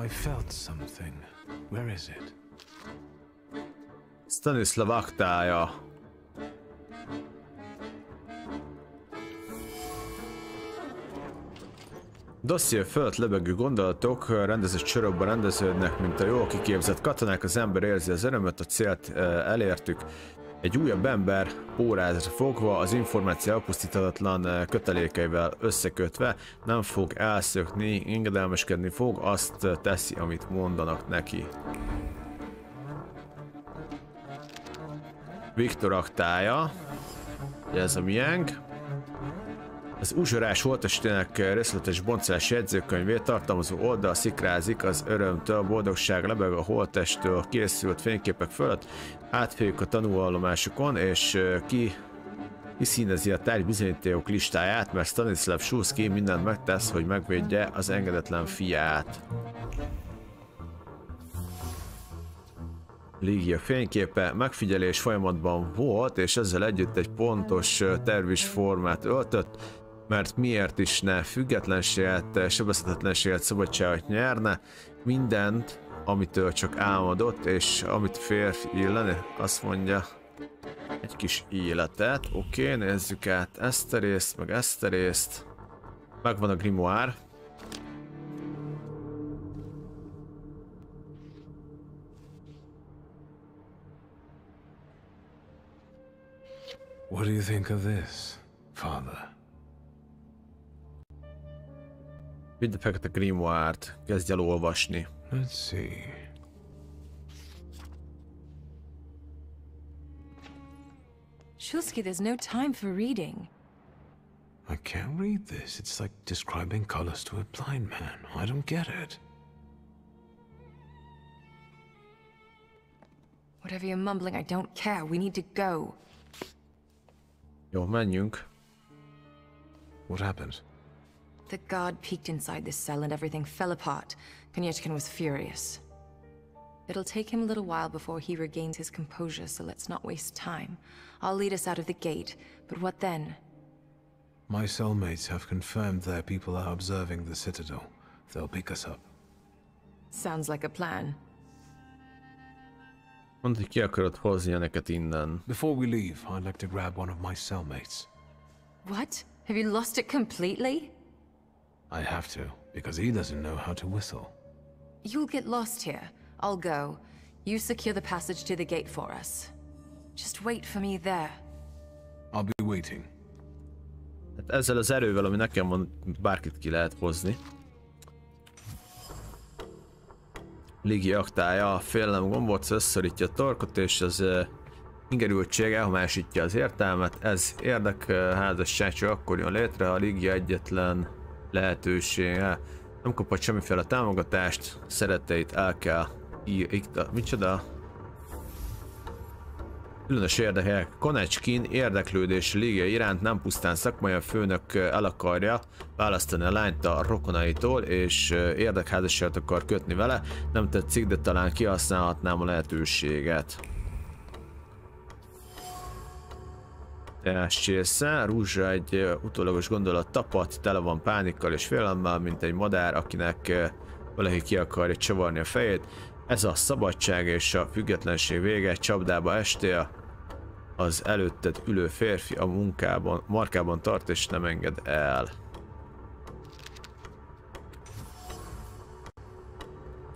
I felt something. Where is it? Stanislav aktája. Dosszié fölött lebegő gondolatok rendezett sorokban rendeződnek, mint a jól kiképzett katonák, az ember érzi az örömöt, a célt elértük. Egy újabb ember órázra fogva, az információ elpusztíthatatlan kötelékeivel összekötve nem fog elszökni, engedelmeskedni fog, azt teszi, amit mondanak neki. Viktor aktája, ez a miénk. Az uzsorás holttestének részletes boncolás jegyzőkönyvét tartalmazó oldal szikrázik az örömtől, boldogság lebeg a holttesttől készült fényképek fölött, átfejük a tanúvallomásokon, és kiszínezi a tárgy bizonyítékok listáját, mert Stanislav Szulszky mindent megtesz, hogy megvédje az engedetlen fiát. Légia fényképe megfigyelés folyamatban volt, és ezzel együtt egy pontos tervis formát öltött, mert miért is ne függetlenséget, sebezhetetlenséget, szabadságot nyerne, mindent, amitől csak álmodott, és amit férfi illene, azt mondja, egy kis életet. Oké, nézzük át ezt a részt, meg ezt a részt. Megvan a grimoire. What do you think of this, father? Vidd a fekete grimoire-t, kezdj el olvasni. Let's see. Szulszky, there's no time for reading. I can't read this. It's like describing colors to a blind man. I don't get it. Whatever you're mumbling, I don't care. We need to go. Jó, menjünk. What happened? The guard peeked inside this cell and everything fell apart. Konyechkin was furious. It'll take him a little while before he regains his composure, so let's not waste time. I'll lead us out of the gate, but what then? My cellmates have confirmed their people are observing the Citadel. They'll pick us up. Sounds like a plan. Mondd, hogy ki akarod hozni ilyeneket innen. Before we leave, I'd like to grab one of my cellmates. What? Have you lost it completely? I have to, because he doesn't know how to whistle. You'll get lost here. I'll go. You secure the passage to the gate for us. Just wait for me there. I'll be waiting. Hát ezzel az erővel, ami nekem van, bárkit ki lehet hozni. Légi aktája, a félelem gombóc összorítja a torkot, és az ingerültség elhamásítja az értelmet. Ez érdekházasság csak akkor jön létre, ha a Légia egyetlen lehetősége. Nem kapott semmiféle támogatást, szeretteit el kell Micsoda? Különös érdekek. Koneckin érdeklődés Ligia iránt nem pusztán szakmai, a főnök el akarja választani a lányt a rokonaitól, és érdekházasságot akar kötni vele. Nem tetszik, de talán kihasználhatnám a lehetőséget. Csésze, Rúzsa egy utólagos gondolat tapadt, tele van pánikkal és félelemmel, mint egy madár, akinek valaki ki akarja csavarni a fejét. Ez a szabadság és a függetlenség vége, csapdába estél. Az előtted ülő férfi a markában tart és nem enged el.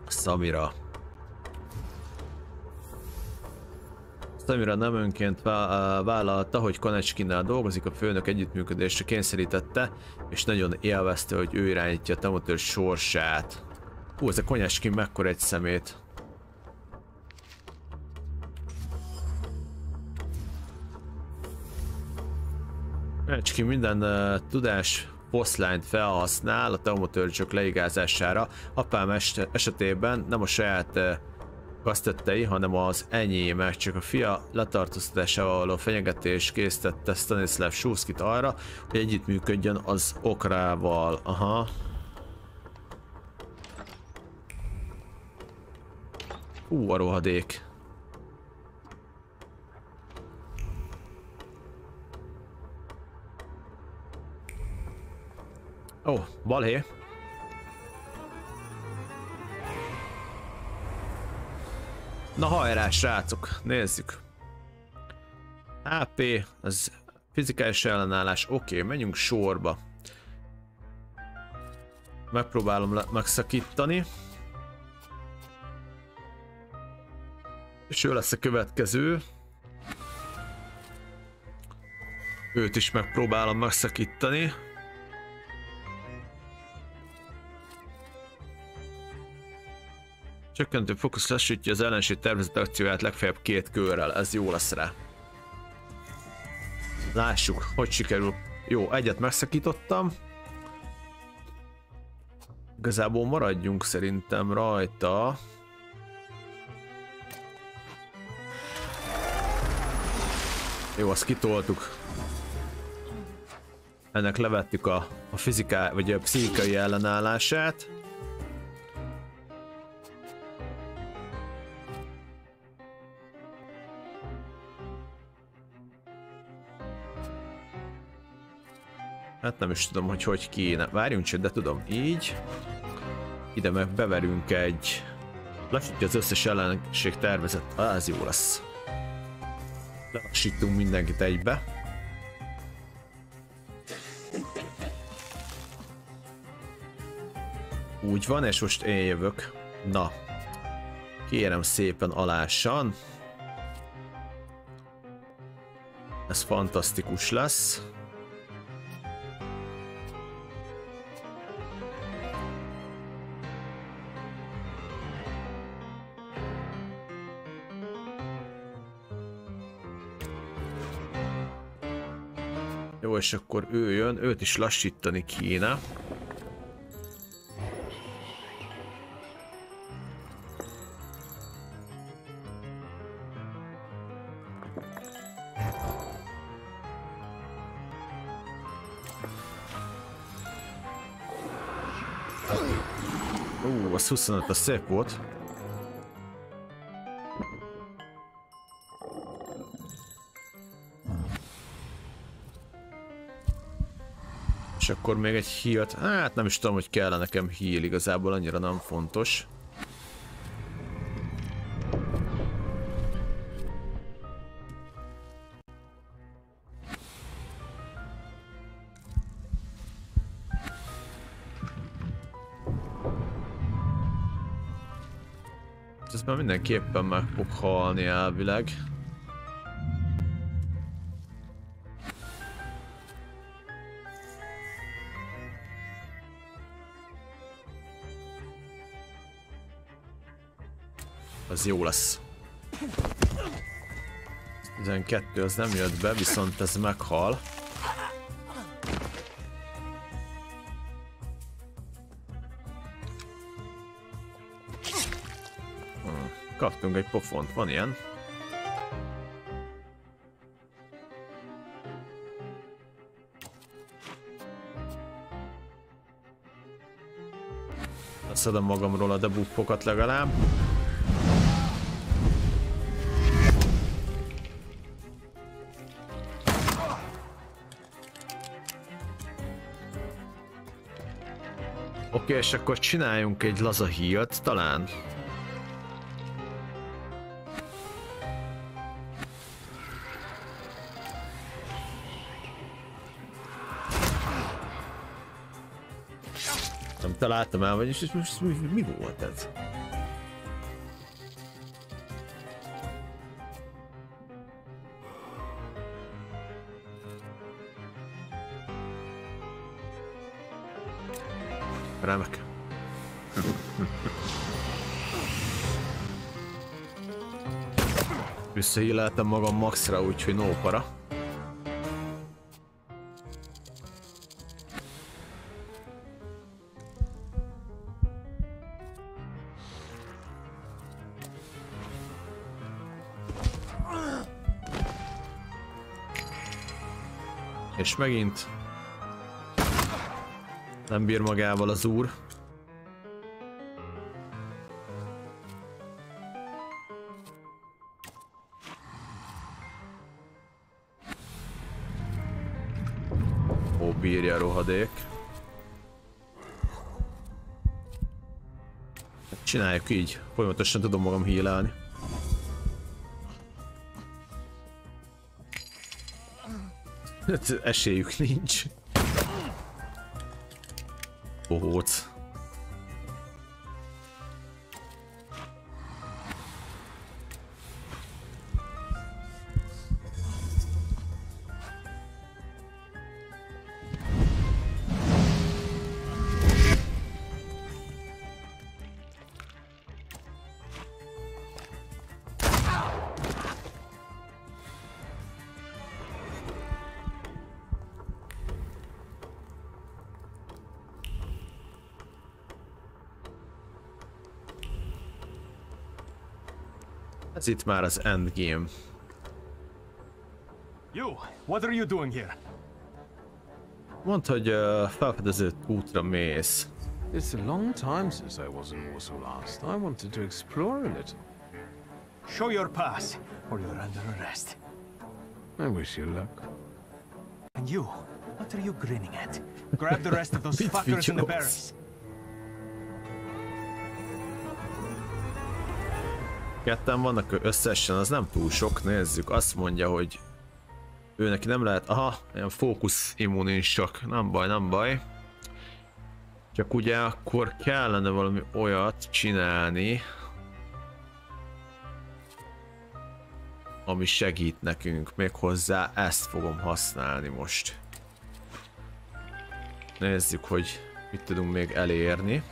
Samira nem önként vállalta, hogy Konecskinnál dolgozik, a főnök együttműködésre kényszerítette, és nagyon élvezte, hogy ő irányítja a Thaumaturge sorsát. Ez a Koneckin mekkora egy szemét. Koneckin minden tudás poszlányt felhasznál a Thaumaturge-ok leigázására. Apám esetében nem a saját gaztettei, hanem az enyémek, csak a fia letartóztatásával való fenyegetés késztette Stanislav Shuskit arra, hogy együttműködjön az okrával. Aha. A rohadék. Ó, balhé. Na hajrá, srácok, nézzük. HP, az fizikális ellenállás, oké, menjünk sorba. Megpróbálom megszakítani. És ő lesz a következő. Őt is megpróbálom megszakítani. Csökkentő fókusz lassítja az ellenség tervezett akcióját legfeljebb 2 körrel, ez jó lesz rá. Lássuk, hogy sikerül. Jó, egyet megszakítottam. Igazából maradjunk szerintem rajta. Jó, azt kitoltuk. Ennek levettük a fizikai, vagy a pszichikai ellenállását. Hát nem is tudom, hogy kéne. Várjunk csak, de tudom, így. Ide meg beverünk egy... Lassítja az összes ellenség tervezet. Ez jó lesz. Lelassítunk mindenkit egybe. Úgy van, és most én jövök. Na. Kérem szépen alássan. Ez fantasztikus lesz. Jó, és akkor ő jön, őt is lassítani kéne. Az 25, az szép volt. És akkor még egy healt. Hát nem is tudom, hogy kell nekem heal, igazából annyira nem fontos. Ez már mindenképpen meg fog halni elvileg. Az jó lesz. 12 az nem jött be, viszont ez meghal. Kaptunk egy pofont, van ilyen. Leszedem magamról a debuffokat legalább. Oké, és akkor csináljunk egy laza healt, talán. Nem találtam el, vagyis most mi volt ez? Remek. Visszahíleltem magam maxra, úgyhogy no para. És megint nem bír magával az úr. Ó, bírja a rohadék. Csináljuk így, folyamatosan tudom magam healelni. Esélyük nincs. Bohóc. Ez itt már az endgame. You, what are you doing here? Mondd, hogy felfedezett útra mész. It's a long time since I was in Warsaw last. I wanted to explore a little. Show your pass, or you're under arrest. I wish you luck. And you, what are you grinning at? Grab the rest of those fuckers in the barracks. Ketten vannak összesen, az nem túl sok, nézzük. Azt mondja, hogy ő neki nem lehet, aha, ilyen fókusz immunis csak, nem baj, nem baj. Csak ugye akkor kellene valami olyat csinálni, ami segít nekünk, méghozzá ezt fogom használni most. Nézzük, hogy mit tudunk még elérni.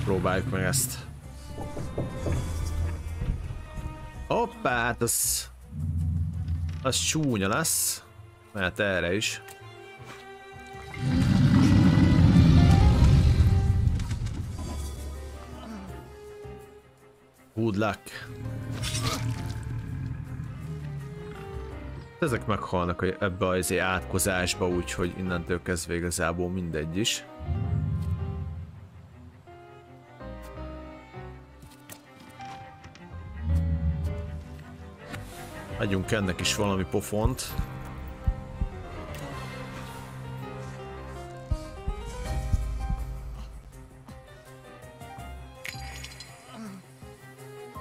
Próbáljuk meg ezt. Hoppá, hát az csúnya lesz. Mehet erre is. Good luck. Ezek meghalnak ebbe az átkozásba, úgyhogy innentől kezdve igazából mindegy is. Adjunk ennek is valami pofont.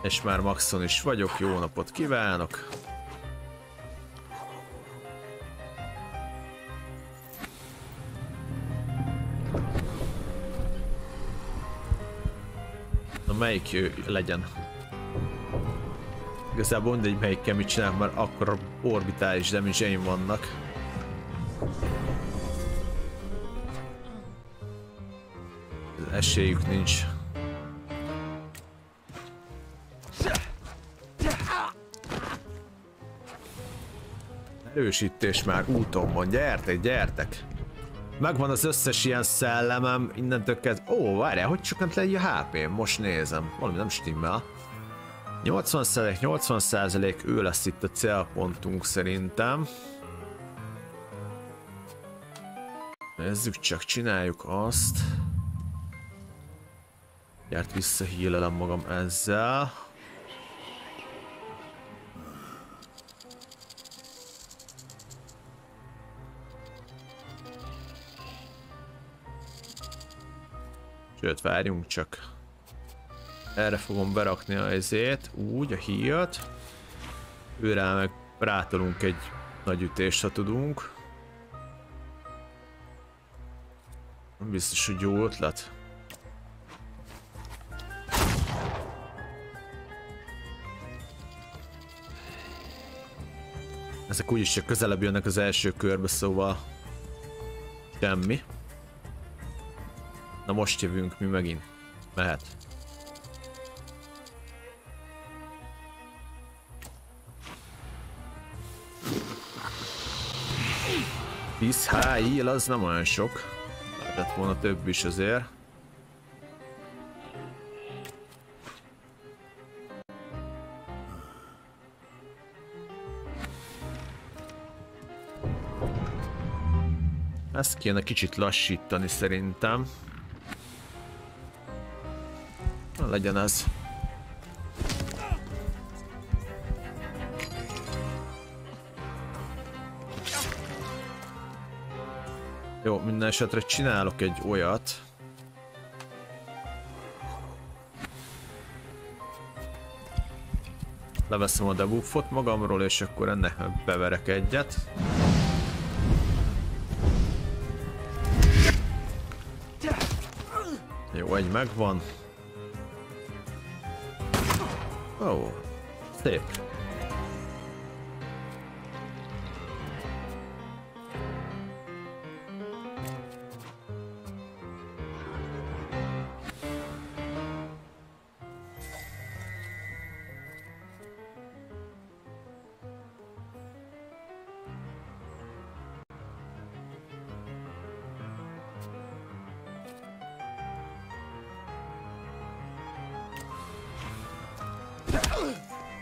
És már maxon is vagyok, jó napot kívánok! Na melyik legyen? Igazából mindegy, melyikkel mit csinálok, mert akkor orbitális damage-eim vannak. Esélyük nincs. Erősítés már úton van, gyertek, gyertek! Megvan az összes ilyen szellemem, innentől kezdve... Ó, várjál, hogy csökkent le egy a HP-m? Most nézem, valami nem stimmel. 80%, ő lesz itt a célpontunk szerintem. Nézzük csak, csináljuk azt. Gyert, visszahílelem magam ezzel. Sőt, várjunk csak. Erre fogom berakni a ezét, úgy, a healt. Őrá meg rátolunk egy nagy ütést, ha tudunk. Nem biztos, hogy jó ötlet. Ezek úgyis csak közelebb jönnek az első körbe, szóval semmi. Na most jövünk mi megint. Mehet. 10 HI, az nem olyan sok. Lehetett volna több is azért. Ezt kéne kicsit lassítani szerintem. Na, legyen ez. Jó, minden esetre csinálok egy olyat. Leveszem a debuffot magamról, és akkor ennek beverek egyet. Jó, egy megvan. Ó, szép.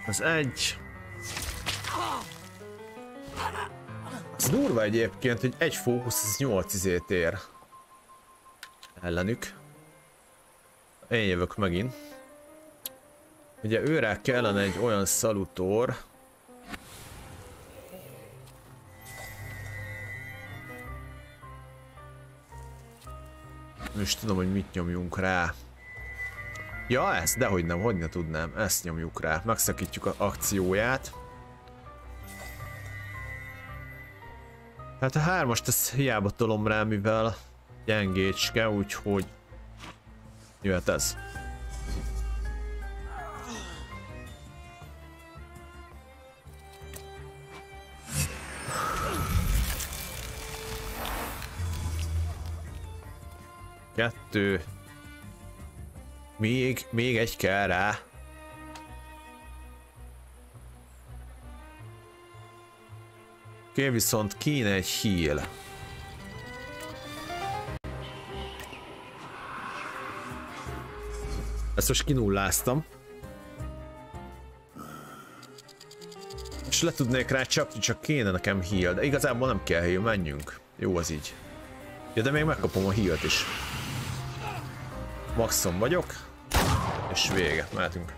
Az egy. Ez durva egyébként, hogy egy fókusz az 8 izét ér. Ellenük. Én jövök megint. Ugye őrá kellene egy olyan szalutor. Nem is tudom, hogy mit nyomjunk rá. Ja, ezt, dehogy nem, hogy ne tudnám, ezt nyomjuk rá, megszakítjuk az akcióját. Hát a 3-ast ezt hiába tolom rá, mivel gyengécske, úgyhogy jöhet ez. Kettő. Még egy kell rá. Oké, viszont kéne egy heal. Ezt most kinulláztam. És le tudnék rá csapni, csak kéne nekem heal, de igazából nem kell heal, menjünk. Jó az így. Ja, de még megkapom a healt is. Maxon vagyok. És vége, mehetünk.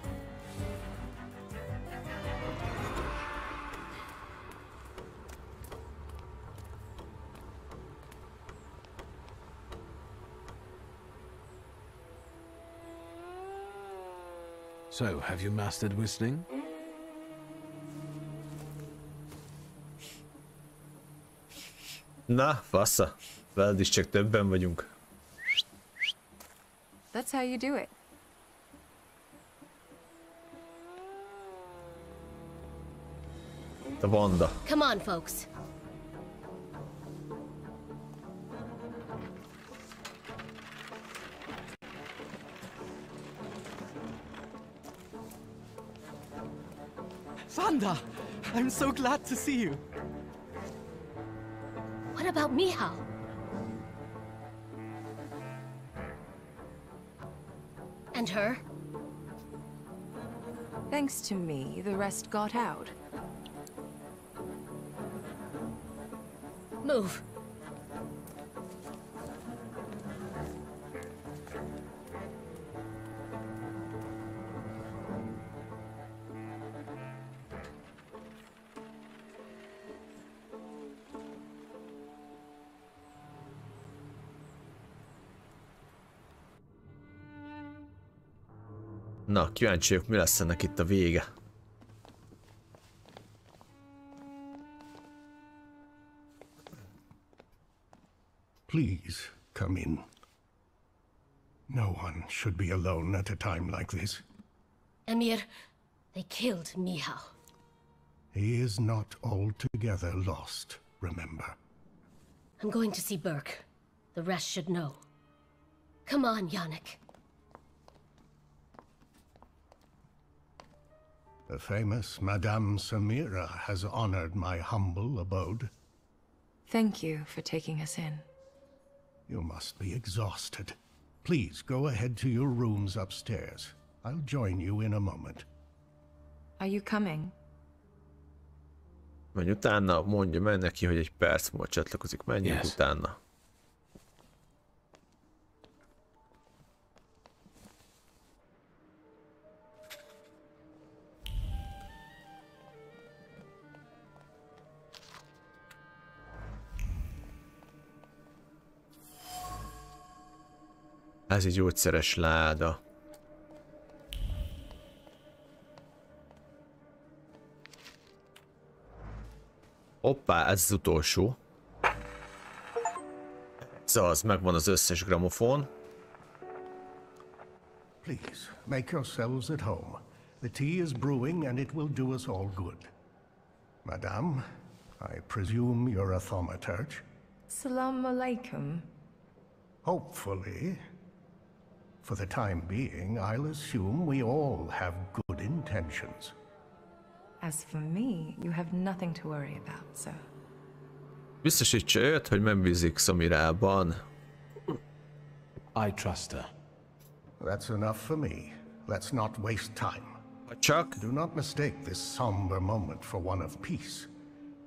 So, have you mastered whistling? Na, fassa. Veled is csak többen vagyunk. That's how you do it. A banda. Come on, folks. Vanda! I'm so glad to see you. What about Michał? And her? Thanks to me, the rest got out. Move. Na, kíváncsi vagyok, mi lesz ennek itt a vége. Please, come in. No one should be alone at a time like this. Emir, they killed Michał. He is not altogether lost, remember. I'm going to see Burke. The rest should know. Come on, Yannick. The famous Madame Samira has honored my humble abode. Thank you for taking us in. You must be exhausted. Please go ahead to your rooms upstairs. I'll join you in a moment. Are you coming? Menj utána, mondja meg neki, hogy egy perc múlva csatlakozik. Menjünk utána. Ez egy gyógyszeres láda. Hoppá, ez az utolsó. Ez az, megvan az összes gramofon. Please, make yourselves at home. The tea is brewing and it will do us all good. Madame, I presume you're a thaumaturge? Assalamu alaikum. Hopefully. For the time being, I'll assume we all have good intentions. As for me, you have nothing to worry about, sir. Biztosítsa őt, hogy nem bízik Samirában. I trust her. That's enough for me. Let's not waste time. Csak? Do not mistake this somber moment for one of peace.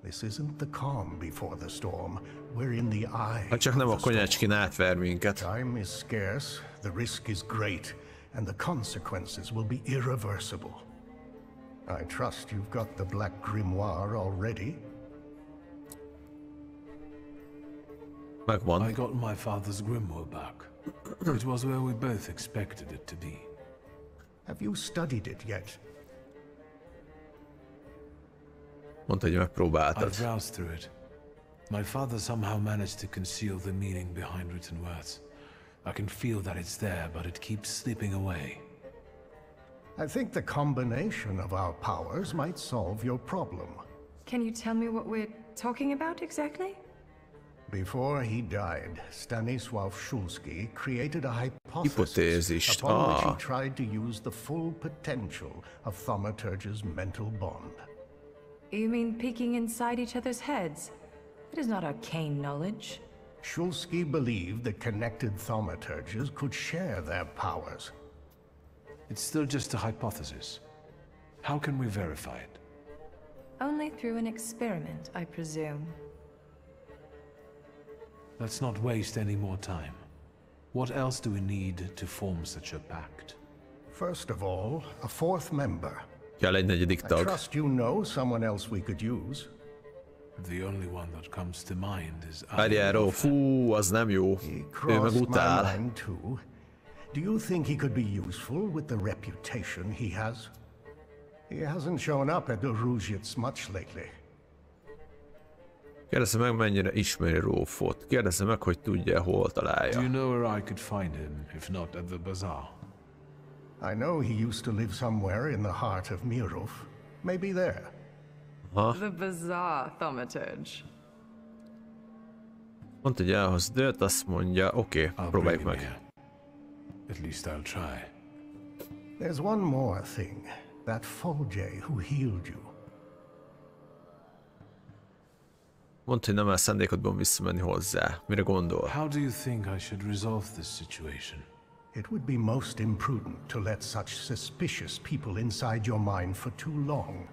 This isn't the calm before the storm. We're in the eye. Ha csak nem a konyacskin átver minket. Time is scarce, the risk is great, and the consequences will be irreversible. I trust you've got the Black Grimoire already. Megvan. I got my father's grimoire back. It was where we both expected it to be. Have you studied it yet? Mondta, hogy megpróbáltad. I've browsed through it. My father somehow managed to conceal the meaning behind written words. I can feel that it's there, but it keeps slipping away. I think the combination of our powers might solve your problem. Can you tell me what we're talking about exactly? Before he died, Stanisław Szulski created a hypothesis upon which he tried to use the full potential of Thaumaturge's mental bond. You mean peeking inside each other's heads? It is not arcane knowledge. Szulski believed that connected Thaumaturges could share their powers. It's still just a hypothesis. How can we verify it? Only through an experiment, I presume. Let's not waste any more time. What else do we need to form such a pact? First of all, a fourth member. Kell egy negyedik tag. I trust you know someone else we could use. The only one that comes to mind is Várjál, fú, az nem jó. Ő meg utál. Do you think he could be useful with the reputation he has? He hasn't shown up at the Ruzhits much lately. Kérdezze meg, mennyire ismeri Rófot. Kérdezze meg, hogy tudja, hol találja. Do you know where I could find him, if not at the bazaar? I know he used to live somewhere in the heart of Mirov. Maybe there. The bazaar, Thaumaturge. Mondta, hogy elhoz dőlt, azt mondja, oké, próbáljuk meg. At least I'll try. There's one more thing. That Folge who healed you. Mondd, hogy nem áll szándékodban visszamenni hozzá. Mire gondol? How do you think I should resolve this situation? It would be most imprudent to let such suspicious people inside your mind for too long.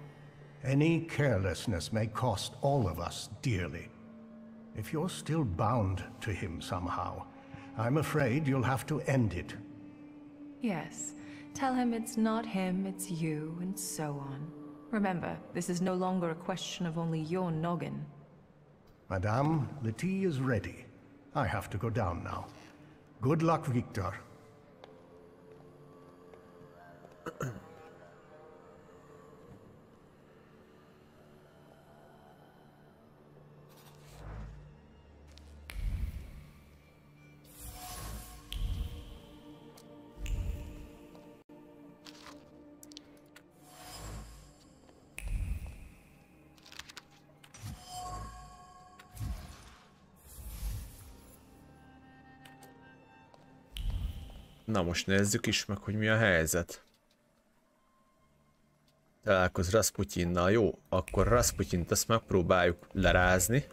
Any carelessness may cost all of us dearly. If you're still bound to him somehow, I'm afraid you'll have to end it. Yes. Tell him it's not him, it's you, and so on. Remember, this is no longer a question of only your noggin. Madame, the tea is ready. I have to go down now. Good luck, Victor. Na most nézzük is meg, hogy mi a helyzet. Találkozz Rasputinnal. Jó, akkor Rasputint ezt megpróbáljuk lerázni.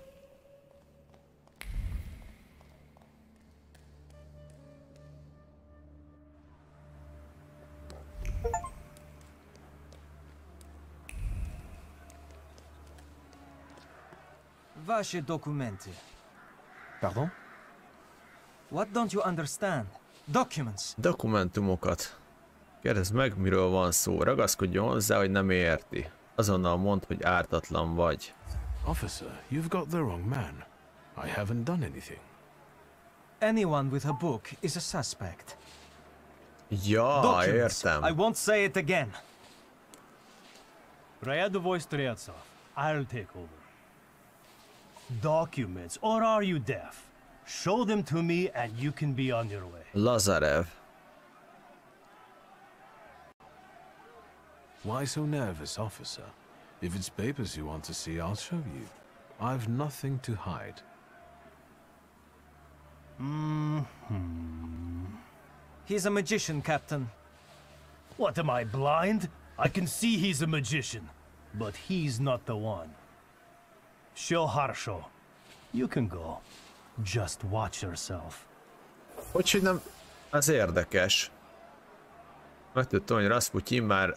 Vaše dokumenty. Pardon? What don't you understand? Documents. Dokumentumokat. Kérdezd meg, miről van szó. Ragaszkodjon hozzá, hogy nem érti. Azonnal mondd, hogy ártatlan vagy. Officer, you've got the wrong man. I haven't done anything. Anyone with a book is a suspect. Ja, értem. I won't say it again. Ryadovoy Streltsov, I'll take over. Documents, or are you deaf? Show them to me and you can be on your way. Lazarev. Why so nervous, officer? If it's papers you want to see, I'll show you. I've nothing to hide. He's a magician, Captain. What, am I blind? I can see he's a magician, but he's not the one. Show Harsho. You can go. Just watch yourself. Hogy nem? Ez érdekes. Megtudtam, hogy Rasputin már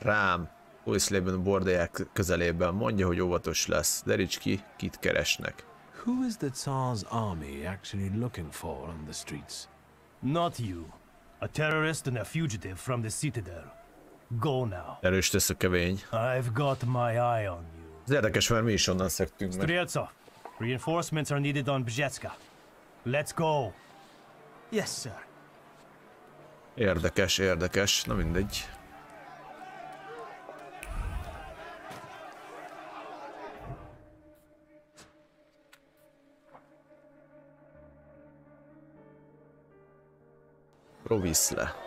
rám Újszlében a bordáják közelében. Mondja, hogy óvatos lesz. Deríts ki, kit keresnek. Who is the Tsar's army actually looking for on the streets? Not you. A terrorist and a fugitive from the Citadel. Go now. Erős tesz a kevény. I've got my eye on you. Ez érdekes, mert mi is onnan szektünk meg. Streltsov, reinforcements are needed on Bzetska. Let's go. Yes, sir. Érdekes, érdekes. Na mindegy. Provisz le.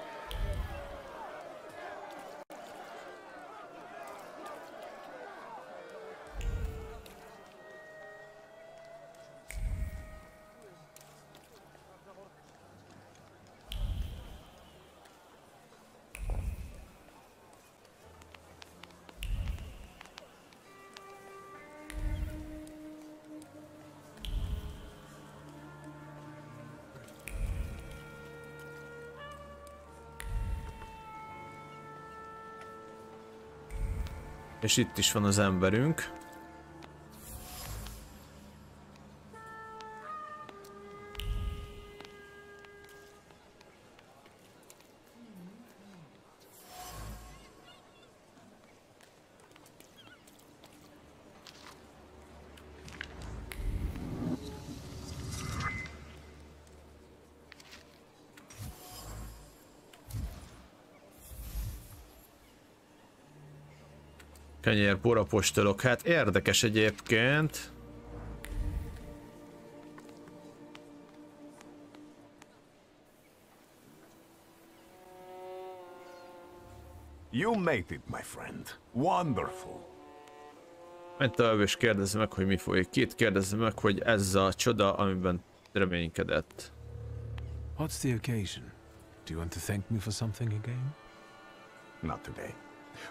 És itt is van az emberünk. Kenyér, porapostolok, hát érdekes egyébként. You made it, my friend. Wonderful. Menj tovább és kérdezze meg, hogy mi folyik. Két kérdezze meg, hogy ez a csoda, amiben reménykedett. What's the occasion? Do you want to thank me for something again? Not today.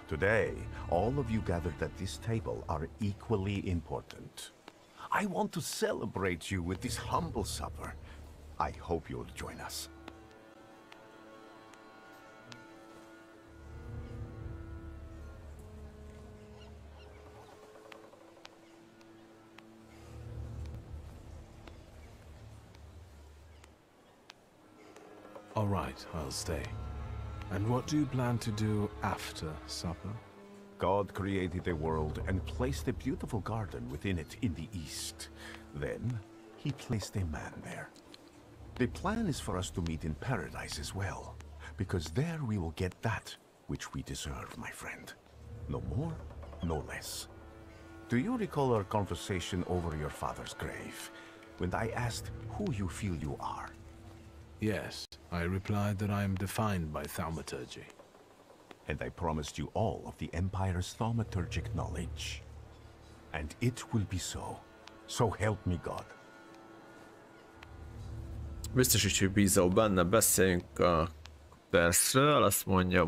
Today, all of you gathered at this table are equally important. I want to celebrate you with this humble supper. I hope you'll join us. All right, I'll stay. And what do you plan to do after supper? God created the world and placed a beautiful garden within it in the east. Then, he placed a man there. The plan is for us to meet in paradise as well, because there we will get that which we deserve, my friend. No more, no less. Do you recall our conversation over your father's grave, when I asked who you feel you are? Yes, I replied that I am defined by Thaumaturge. And I promised you all of the Empire's thaumaturgic knowledge. And it will be so. So help me God. Biztos is, hogy bízol benne, beszéljünk a percről, azt mondja,